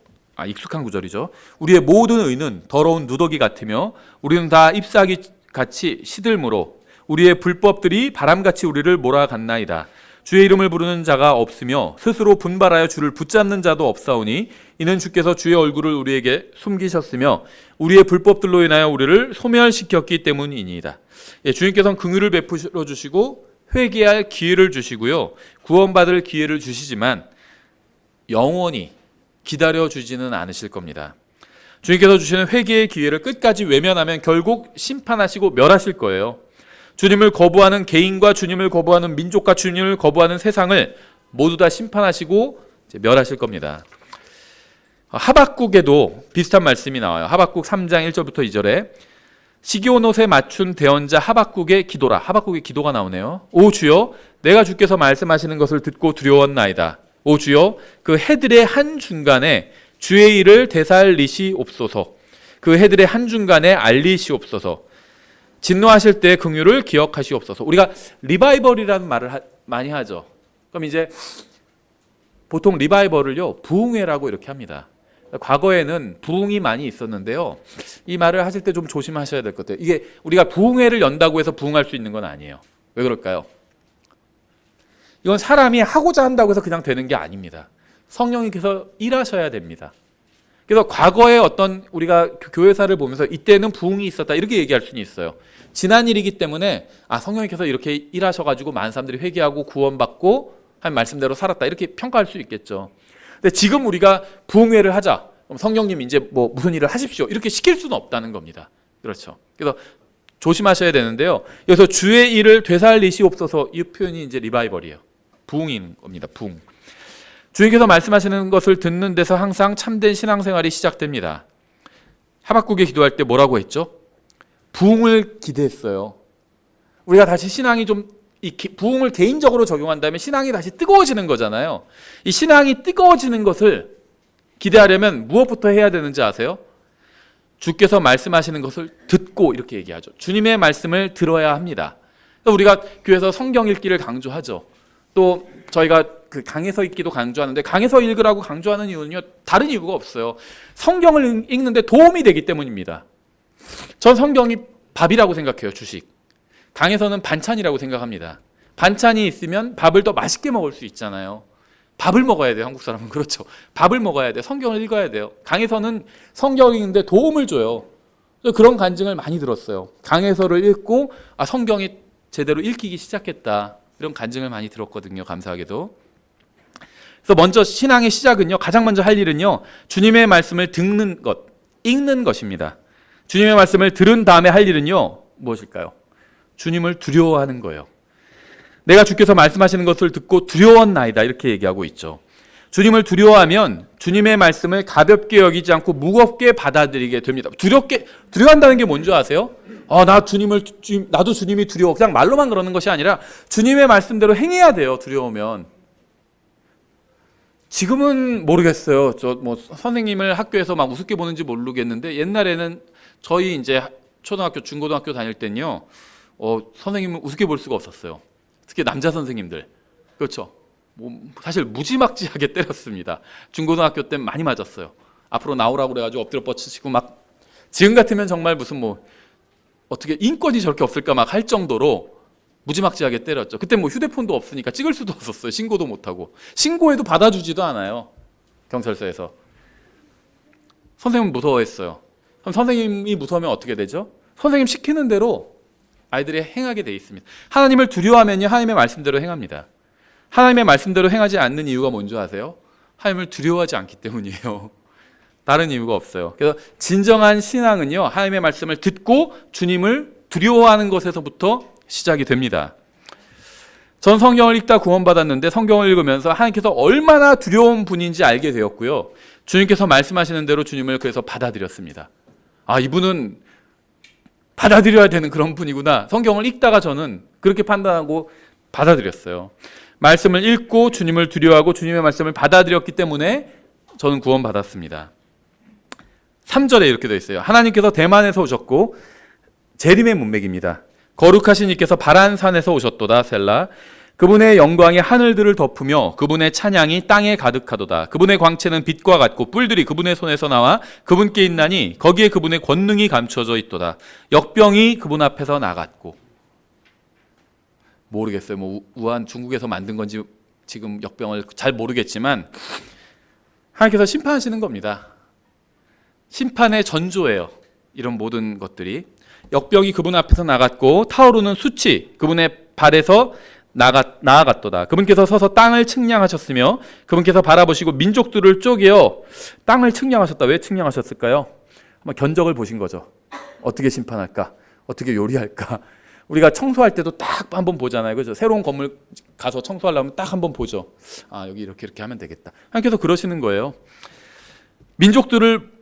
익숙한 구절이죠. 우리의 모든 의는 더러운 누더기 같으며 우리는 다 잎사귀 같이 시들므로 우리의 불법들이 바람같이 우리를 몰아갔나이다. 주의 이름을 부르는 자가 없으며 스스로 분발하여 주를 붙잡는 자도 없사오니 이는 주께서 주의 얼굴을 우리에게 숨기셨으며 우리의 불법들로 인하여 우리를 소멸시켰기 때문이니이다. 주님께서는 긍휼을 베풀어 주시고 회개할 기회를 주시고요, 구원받을 기회를 주시지만 영원히 기다려주지는 않으실 겁니다. 주님께서 주시는 회개의 기회를 끝까지 외면하면 결국 심판하시고 멸하실 거예요. 주님을 거부하는 개인과 주님을 거부하는 민족과 주님을 거부하는 세상을 모두 다 심판하시고 멸하실 겁니다. 하박국에도 비슷한 말씀이 나와요. 하박국 3장 1절부터 2절에 시기온 옷에 맞춘 대언자 하박국의 기도라. 하박국의 기도가 나오네요. 오 주여, 내가 주께서 말씀하시는 것을 듣고 두려웠나이다. 오 주여, 그 해들의 한중간에 주의 일을 되살리시옵소서. 그 해들의 한중간에 알리시옵소서. 진노하실 때 긍휼을 기억하시옵소서. 우리가 리바이벌이라는 말을 많이 하죠. 그럼 이제 보통 리바이벌을요, 부흥회라고 이렇게 합니다. 과거에는 부흥이 많이 있었는데요, 이 말을 하실 때 좀 조심하셔야 될 것 같아요. 이게 우리가 부흥회를 연다고 해서 부흥할 수 있는 건 아니에요. 왜 그럴까요? 이건 사람이 하고자 한다고 해서 그냥 되는 게 아닙니다. 성령님께서 일하셔야 됩니다. 그래서 과거에 어떤 우리가 교회사를 보면서 이때는 부흥이 있었다 이렇게 얘기할 수는 있어요. 지난 일이기 때문에 성령님께서 이렇게 일하셔가지고 많은 사람들이 회개하고 구원받고 한 말씀대로 살았다 이렇게 평가할 수 있겠죠. 근데 지금 우리가 부흥회를 하자, 그럼 성령님 이제 뭐 무슨 일을 하십시오 이렇게 시킬 수는 없다는 겁니다. 그렇죠. 그래서 조심하셔야 되는데요. 여기서 주의 일을 되살리시옵소서, 이 표현이 이제 리바이벌이에요. 부흥인 겁니다. 부흥. 주님께서 말씀하시는 것을 듣는 데서 항상 참된 신앙생활이 시작됩니다. 하박국에 기도할 때 뭐라고 했죠? 부흥을 기대했어요. 우리가 다시 신앙이 좀 이 부흥을 개인적으로 적용한다면 신앙이 다시 뜨거워지는 거잖아요. 이 신앙이 뜨거워지는 것을 기대하려면 무엇부터 해야 되는지 아세요? 주께서 말씀하시는 것을 듣고, 이렇게 얘기하죠. 주님의 말씀을 들어야 합니다. 우리가 교회에서 성경 읽기를 강조하죠. 또 저희가 그 강에서 읽기도 강조하는데, 강에서 읽으라고 강조하는 이유는요, 다른 이유가 없어요. 성경을 읽는데 도움이 되기 때문입니다. 전 성경이 밥이라고 생각해요. 주식. 강에서는 반찬이라고 생각합니다. 반찬이 있으면 밥을 더 맛있게 먹을 수 있잖아요. 밥을 먹어야 돼요. 한국 사람은. 그렇죠. 밥을 먹어야 돼요. 성경을 읽어야 돼요. 강에서는 성경을 읽는데 도움을 줘요. 그런 간증을 많이 들었어요. 강에서를 읽고 성경이 제대로 읽히기 시작했다, 이런 간증을 많이 들었거든요. 감사하게도. 그래서 먼저 신앙의 시작은요, 가장 먼저 할 일은요, 주님의 말씀을 듣는 것, 읽는 것입니다. 주님의 말씀을 들은 다음에 할 일은요, 무엇일까요? 주님을 두려워하는 거예요. 내가 주께서 말씀하시는 것을 듣고 두려웠나이다, 이렇게 얘기하고 있죠. 주님을 두려워하면 주님의 말씀을 가볍게 여기지 않고 무겁게 받아들이게 됩니다. 두려워한다는 게 뭔지 아세요? 나도 주님이 두려워. 그냥 말로만 그러는 것이 아니라 주님의 말씀대로 행해야 돼요. 두려우면. 지금은 모르겠어요. 선생님을 학교에서 막 우습게 보는지 모르겠는데, 옛날에는 저희 이제 초등학교, 중고등학교 다닐 때는요, 선생님을 우습게 볼 수가 없었어요. 특히 남자 선생님들. 그렇죠. 사실 무지막지하게 때렸습니다. 중고등학교 때 많이 맞았어요. 앞으로 나오라고 그래가지고 엎드려 뻗치시고 막, 지금 같으면 정말 무슨 어떻게 인권이 저렇게 없을까 막 할 정도로 무지막지하게 때렸죠. 그때 휴대폰도 없으니까 찍을 수도 없었어요. 신고도 못하고. 신고해도 받아주지도 않아요. 경찰서에서. 선생님은 무서워했어요. 그럼 선생님이 무서우면 어떻게 되죠? 선생님 시키는 대로 아이들이 행하게 돼 있습니다. 하나님을 두려워하면요, 하나님의 말씀대로 행합니다. 하나님의 말씀대로 행하지 않는 이유가 뭔지 아세요? 하나님을 두려워하지 않기 때문이에요. 다른 이유가 없어요. 그래서 진정한 신앙은요, 하나님의 말씀을 듣고 주님을 두려워하는 것에서부터 시작이 됩니다. 전 성경을 읽다 구원받았는데, 성경을 읽으면서 하나님께서 얼마나 두려운 분인지 알게 되었고요, 주님께서 말씀하시는 대로 주님을 그래서 받아들였습니다. 이분은 받아들여야 되는 그런 분이구나. 성경을 읽다가 저는 그렇게 판단하고 받아들였어요. 말씀을 읽고 주님을 두려워하고 주님의 말씀을 받아들였기 때문에 저는 구원받았습니다. 3절에 이렇게 되어 있어요. 하나님께서 대만에서 오셨고 재림의 문맥입니다. 거룩하신 이께서 바란산에서 오셨도다. 셀라. 그분의 영광이 하늘들을 덮으며 그분의 찬양이 땅에 가득하도다. 그분의 광채는 빛과 같고 뿔들이 그분의 손에서 나와 그분께 있나니 거기에 그분의 권능이 감춰져 있도다. 역병이 그분 앞에서 나갔고. 모르겠어요. 뭐 우한 중국에서 만든 건지 지금 역병을 잘 모르겠지만 하나님께서 심판하시는 겁니다. 심판의 전조예요. 이런 모든 것들이. 역병이 그분 앞에서 나갔고 타오르는 수치 그분의 발에서 나아갔도다. 그분께서 서서 땅을 측량하셨으며 그분께서 바라보시고 민족들을 쪼개어 땅을 측량하셨다. 왜 측량하셨을까요? 한번 견적을 보신 거죠. 어떻게 심판할까? 어떻게 요리할까? 우리가 청소할 때도 딱 한번 보잖아요. 그죠? 새로운 건물 가서 청소하려면 딱 한번 보죠. 아, 여기 이렇게 하면 되겠다. 하나님께서 그러시는 거예요. 민족들을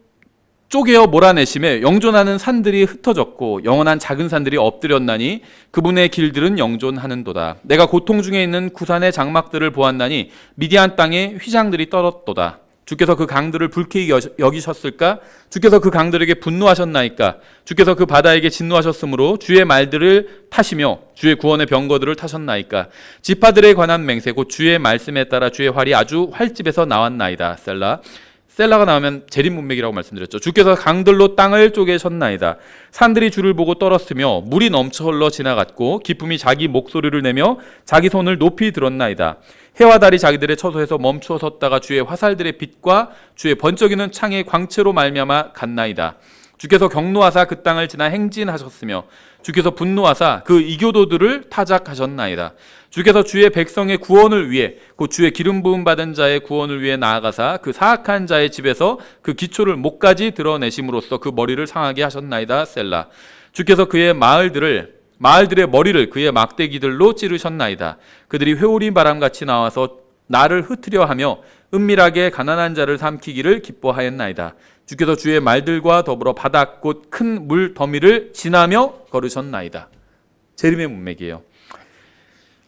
쪼개어 몰아내심에 영존하는 산들이 흩어졌고 영원한 작은 산들이 엎드렸나니 그분의 길들은 영존하는도다. 내가 고통 중에 있는 구산의 장막들을 보았나니 미디안 땅에 휘장들이 떨었도다. 주께서 그 강들을 불쾌히 여기셨을까? 주께서 그 강들에게 분노하셨나이까? 주께서 그 바다에게 진노하셨으므로 주의 말들을 타시며 주의 구원의 병거들을 타셨나이까? 지파들에 관한 맹세 곧 주의 말씀에 따라 주의 활이 아주 활집에서 나왔나이다. 셀라. 셀라가 나오면 재림 문맥이라고 말씀드렸죠. 주께서 강들로 땅을 쪼개셨나이다. 산들이 주를 보고 떨었으며 물이 넘쳐 흘러 지나갔고 기쁨이 자기 목소리를 내며 자기 손을 높이 들었나이다. 해와 달이 자기들의 처소에서 멈추어 섰다가 주의 화살들의 빛과 주의 번쩍이는 창의 광채로 말미암아 갔나이다. 주께서 경노하사 그 땅을 지나 행진하셨으며 주께서 분노하사 그 이교도들을 타작하셨나이다. 주께서 주의 백성의 구원을 위해 곧 주의 기름 부음 받은 자의 구원을 위해 나아가사 그 사악한 자의 집에서 그 기초를 목까지 드러내심으로써 그 머리를 상하게 하셨나이다. 셀라. 주께서 그의 마을들의 머리를 그의 막대기들로 찌르셨나이다. 그들이 회오리 바람같이 나와서 나를 흩으려 하며 은밀하게 가난한 자를 삼키기를 기뻐하였나이다. 주께서 주의 말들과 더불어 바닥 곧 큰 물 더미를 지나며 걸으셨나이다. 재림의 문맥이에요.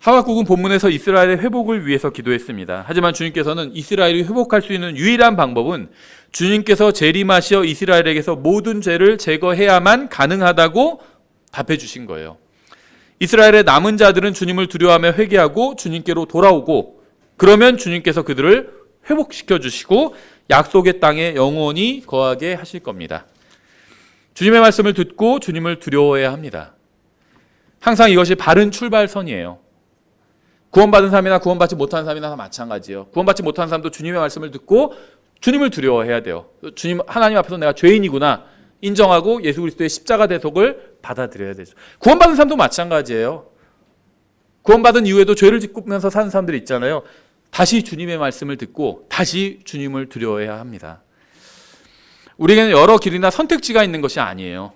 하박국은 본문에서 이스라엘의 회복을 위해서 기도했습니다. 하지만 주님께서는 이스라엘이 회복할 수 있는 유일한 방법은 주님께서 재림하시어 이스라엘에게서 모든 죄를 제거해야만 가능하다고 답해 주신 거예요. 이스라엘의 남은 자들은 주님을 두려워하며 회개하고 주님께로 돌아오고 그러면 주님께서 그들을 회복시켜 주시고 약속의 땅에 영원히 거하게 하실 겁니다. 주님의 말씀을 듣고 주님을 두려워해야 합니다. 항상 이것이 바른 출발선이에요. 구원받은 사람이나 구원받지 못한 사람이나 다 마찬가지예요. 구원받지 못한 사람도 주님의 말씀을 듣고 주님을 두려워해야 돼요. 주님, 하나님 앞에서 내가 죄인이구나 인정하고 예수 그리스도의 십자가 대속을 받아들여야 되죠. 구원받은 사람도 마찬가지예요. 구원받은 이후에도 죄를 짓면서 사는 사람들이 있잖아요. 다시 주님의 말씀을 듣고 다시 주님을 두려워해야 합니다. 우리에게는 여러 길이나 선택지가 있는 것이 아니에요.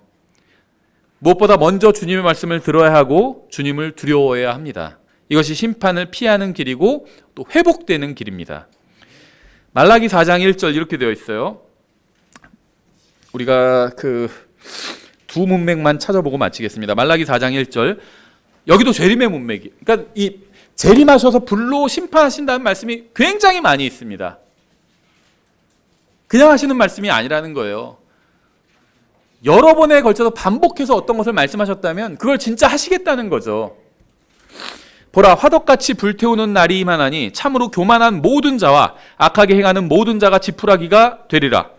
무엇보다 먼저 주님의 말씀을 들어야 하고 주님을 두려워해야 합니다. 이것이 심판을 피하는 길이고 또 회복되는 길입니다. 말라기 4장 1절 이렇게 되어 있어요. 우리가 그 두 문맥만 찾아보고 마치겠습니다. 말라기 4장 1절. 여기도 재림의 문맥이. 그러니까 이 재림하셔서 불로 심판하신다는 말씀이 굉장히 많이 있습니다. 그냥 하시는 말씀이 아니라는 거예요. 여러 번에 걸쳐서 반복해서 어떤 것을 말씀하셨다면 그걸 진짜 하시겠다는 거죠. 보라, 화덕같이 불태우는 날이 임하나니 참으로 교만한 모든 자와 악하게 행하는 모든 자가 지푸라기가 되리라.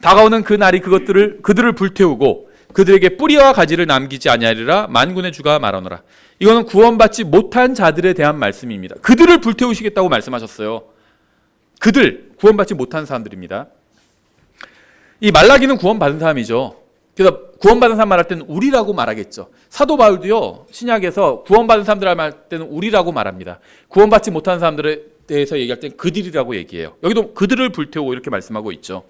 다가오는 그 날이 그들을 불태우고 그들에게 뿌리와 가지를 남기지 아니하리라. 만군의 주가 말하노라. 이거는 구원받지 못한 자들에 대한 말씀입니다. 그들을 불태우시겠다고 말씀하셨어요. 그들, 구원받지 못한 사람들입니다. 이 말라기는 구원받은 사람이죠. 그래서 구원받은 사람 말할 때는 우리라고 말하겠죠. 사도 바울도요, 신약에서 구원받은 사람들 말 때는 우리라고 말합니다. 구원받지 못한 사람들에 대해서 얘기할 때는 그들이라고 얘기해요. 여기도 그들을 불태우고 이렇게 말씀하고 있죠.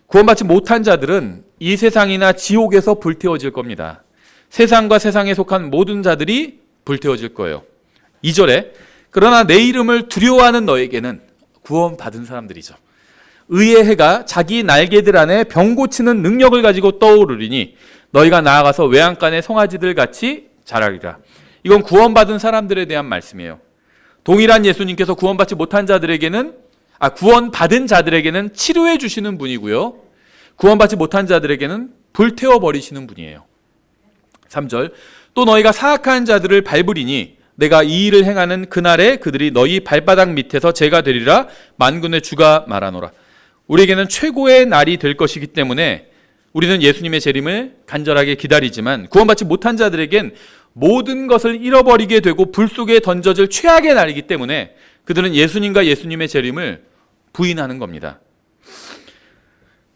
구원받지 못한 자들은 이 세상이나 지옥에서 불태워질 겁니다. 세상과 세상에 속한 모든 자들이 불태워질 거예요. 2절에 그러나 내 이름을 두려워하는 너에게는 구원받은 사람들이죠. 의의 해가 자기 날개들 안에 병 고치는 능력을 가지고 떠오르리니 너희가 나아가서 외양간의 송아지들 같이 자라리라. 이건 구원받은 사람들에 대한 말씀이에요. 동일한 예수님께서 구원받지 못한 자들에게는 구원받은 자들에게는 치료해 주시는 분이고요. 구원받지 못한 자들에게는 불태워 버리시는 분이에요. 3절 또 너희가 사악한 자들을 밟으리니 내가 이 일을 행하는 그날에 그들이 너희 발바닥 밑에서 재가 되리라. 만군의 주가 말하노라. 우리에게는 최고의 날이 될 것이기 때문에 우리는 예수님의 재림을 간절하게 기다리지만 구원받지 못한 자들에겐 모든 것을 잃어버리게 되고 불 속에 던져질 최악의 날이기 때문에 그들은 예수님과 예수님의 재림을 부인하는 겁니다.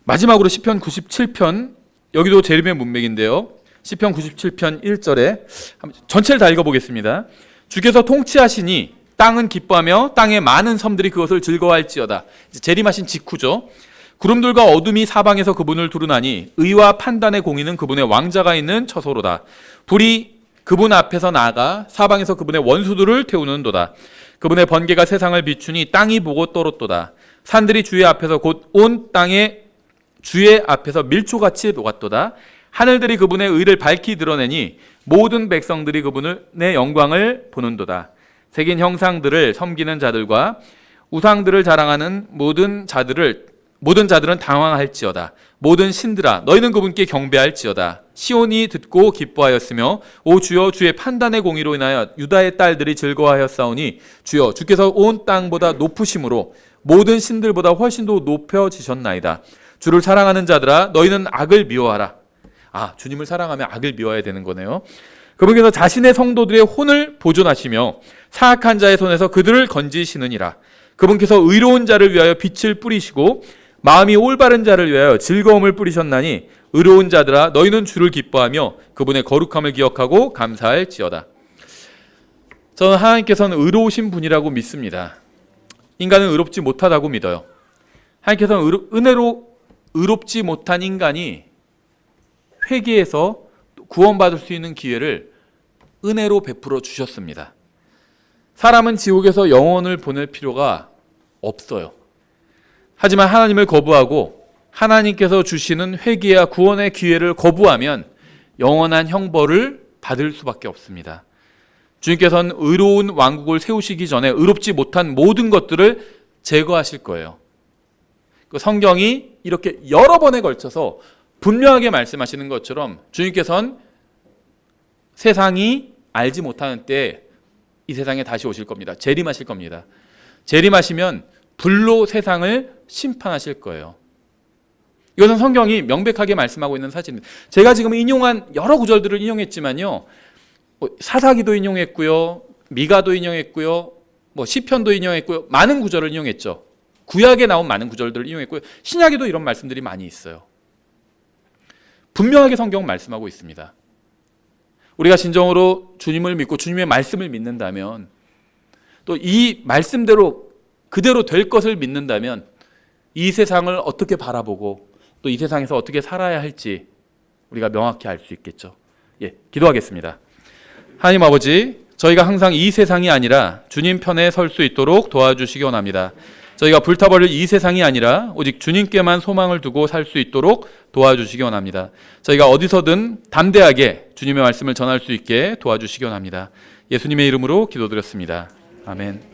마지막으로 시편 97편, 여기도 재림의 문맥인데요. 시편 97편 1절에 전체를 다 읽어보겠습니다. 주께서 통치하시니 땅은 기뻐하며 땅의 많은 섬들이 그것을 즐거워할지어다. 재림하신 직후죠. 구름들과 어둠이 사방에서 그분을 두루나니 의와 판단의 공의는 그분의 왕자가 있는 처소로다. 불이 그분 앞에서 나아가 사방에서 그분의 원수들을 태우는도다. 그분의 번개가 세상을 비추니 땅이 보고 떨었도다. 산들이 주의 앞에서 곧 온 땅에 주의 앞에서 밀초같이 녹았도다. 하늘들이 그분의 의를 밝히 드러내니 모든 백성들이 그분의 영광을 보는도다. 새긴 형상들을 섬기는 자들과 우상들을 자랑하는 모든 자들은 당황할지어다. 모든 신들아 너희는 그분께 경배할지어다. 시온이 듣고 기뻐하였으며 오 주여 주의 판단의 공의로 인하여 유다의 딸들이 즐거워하였사오니 주여 주께서 온 땅보다 높으심으로 모든 신들보다 훨씬 더 높여지셨나이다. 주를 사랑하는 자들아 너희는 악을 미워하라. 주님을 사랑하면 악을 미워해야 되는 거네요. 그분께서 자신의 성도들의 혼을 보존하시며 사악한 자의 손에서 그들을 건지시느니라. 그분께서 의로운 자를 위하여 빛을 뿌리시고 마음이 올바른 자를 위하여 즐거움을 뿌리셨나니 의로운 자들아 너희는 주를 기뻐하며 그분의 거룩함을 기억하고 감사할지어다. 저는 하나님께서는 의로우신 분이라고 믿습니다. 인간은 의롭지 못하다고 믿어요. 하나님께서는 의롭지 못한 인간이 회개해서 구원받을 수 있는 기회를 은혜로 베풀어 주셨습니다. 사람은 지옥에서 영혼을 보낼 필요가 없어요. 하지만 하나님을 거부하고 하나님께서 주시는 회개와 구원의 기회를 거부하면 영원한 형벌을 받을 수밖에 없습니다. 주님께서는 의로운 왕국을 세우시기 전에 의롭지 못한 모든 것들을 제거하실 거예요. 성경이 이렇게 여러 번에 걸쳐서 분명하게 말씀하시는 것처럼 주님께서는 세상이 알지 못하는 때에 이 세상에 다시 오실 겁니다. 재림하실 겁니다. 재림하시면 불로 세상을 심판하실 거예요. 이것은 성경이 명백하게 말씀하고 있는 사실입니다. 제가 지금 인용한 여러 구절들을 인용했지만요, 사사기도 인용했고요, 미가도 인용했고요, 시편도 인용했고요, 많은 구절을 인용했죠. 구약에 나온 많은 구절들을 인용했고요, 신약에도 이런 말씀들이 많이 있어요. 분명하게 성경은 말씀하고 있습니다. 우리가 진정으로 주님을 믿고 주님의 말씀을 믿는다면, 또 이 말씀대로 그대로 될 것을 믿는다면 이 세상을 어떻게 바라보고 또 이 세상에서 어떻게 살아야 할지 우리가 명확히 알 수 있겠죠. 기도하겠습니다. 하나님 아버지, 저희가 항상 이 세상이 아니라 주님 편에 설 수 있도록 도와주시기 원합니다. 저희가 불타버릴 이 세상이 아니라 오직 주님께만 소망을 두고 살 수 있도록 도와주시기 원합니다. 저희가 어디서든 담대하게 주님의 말씀을 전할 수 있게 도와주시기 원합니다. 예수님의 이름으로 기도드렸습니다. 아멘.